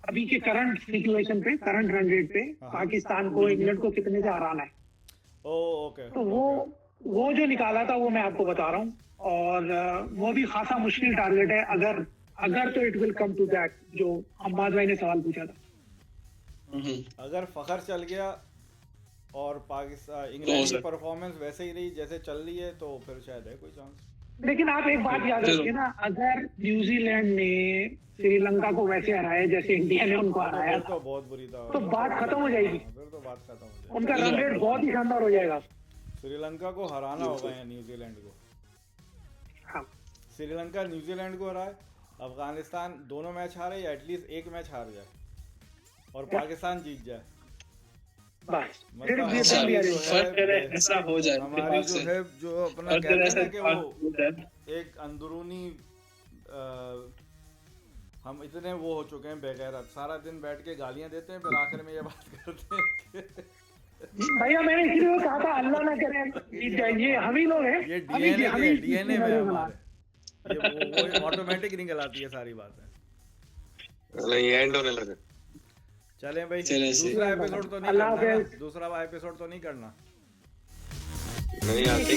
अभी के करंट सिचुएशन पे, करंट रन रेट पे पाकिस्तान को इंग्लैंड को कितने से हराना है, ओके, तो वो जो निकाला था वो मैं आपको बता रहा हूँ, और वो भी खासा मुश्किल टारगेट है अगर तो it will come to that जो अम्बाज भाई ने सवाल पूछा था। अगर फखर चल गया और पाकिस्तान इंग्लैंड की परफॉर्मेंस वैसे ही रही जैसे चल रही है तो फिर शायद है कोई चांस। लेकिन आप एक बात याद रखिए ना, अगर न्यूजीलैंड ने श्रीलंका को वैसे हराया जैसे इंडिया ने उनको हराया तो बहुत बुरी था, तो बात खत्म हो जाएगी, फिर तो बात खत्म हो जाएगी। उनका रन रेट बहुत ही शानदार हो जाएगा। श्रीलंका को हराना होगा या न्यूजीलैंड को। हाँ, श्रीलंका न्यूजीलैंड को हराए, अफगानिस्तान दोनों मैच हारे या एटलीस्ट एक मैच हार जाए और पाकिस्तान जीत जाए, बस मतलब अच्छा, फिर भी फर्क करे ऐसा हो जाए हमारी जो है जो अपना कहते हैं ना कि वो एक अंदरूनी हम इतने वो हो चुके हैं बेगैरत, सारा दिन बैठ के गालियां देते हैं, फिर आखिर में ये बात करते हैं कि भैया मैंने इसीलिए कहा था अल्लाह ना करे जीत जाए, ये हम ही लोग हैं, ये हमें डीएनए में हमारे, ये वो ऑटोमेटिक निकल आती है सारी बातें। नहीं एंड होने लगा। चलें भाई, चलें से। दूसरा एपिसोड तो नहीं अल्लाह करना ना? हाफिज़। दूसरा एपिसोड तो नहीं करना। नहीं आती।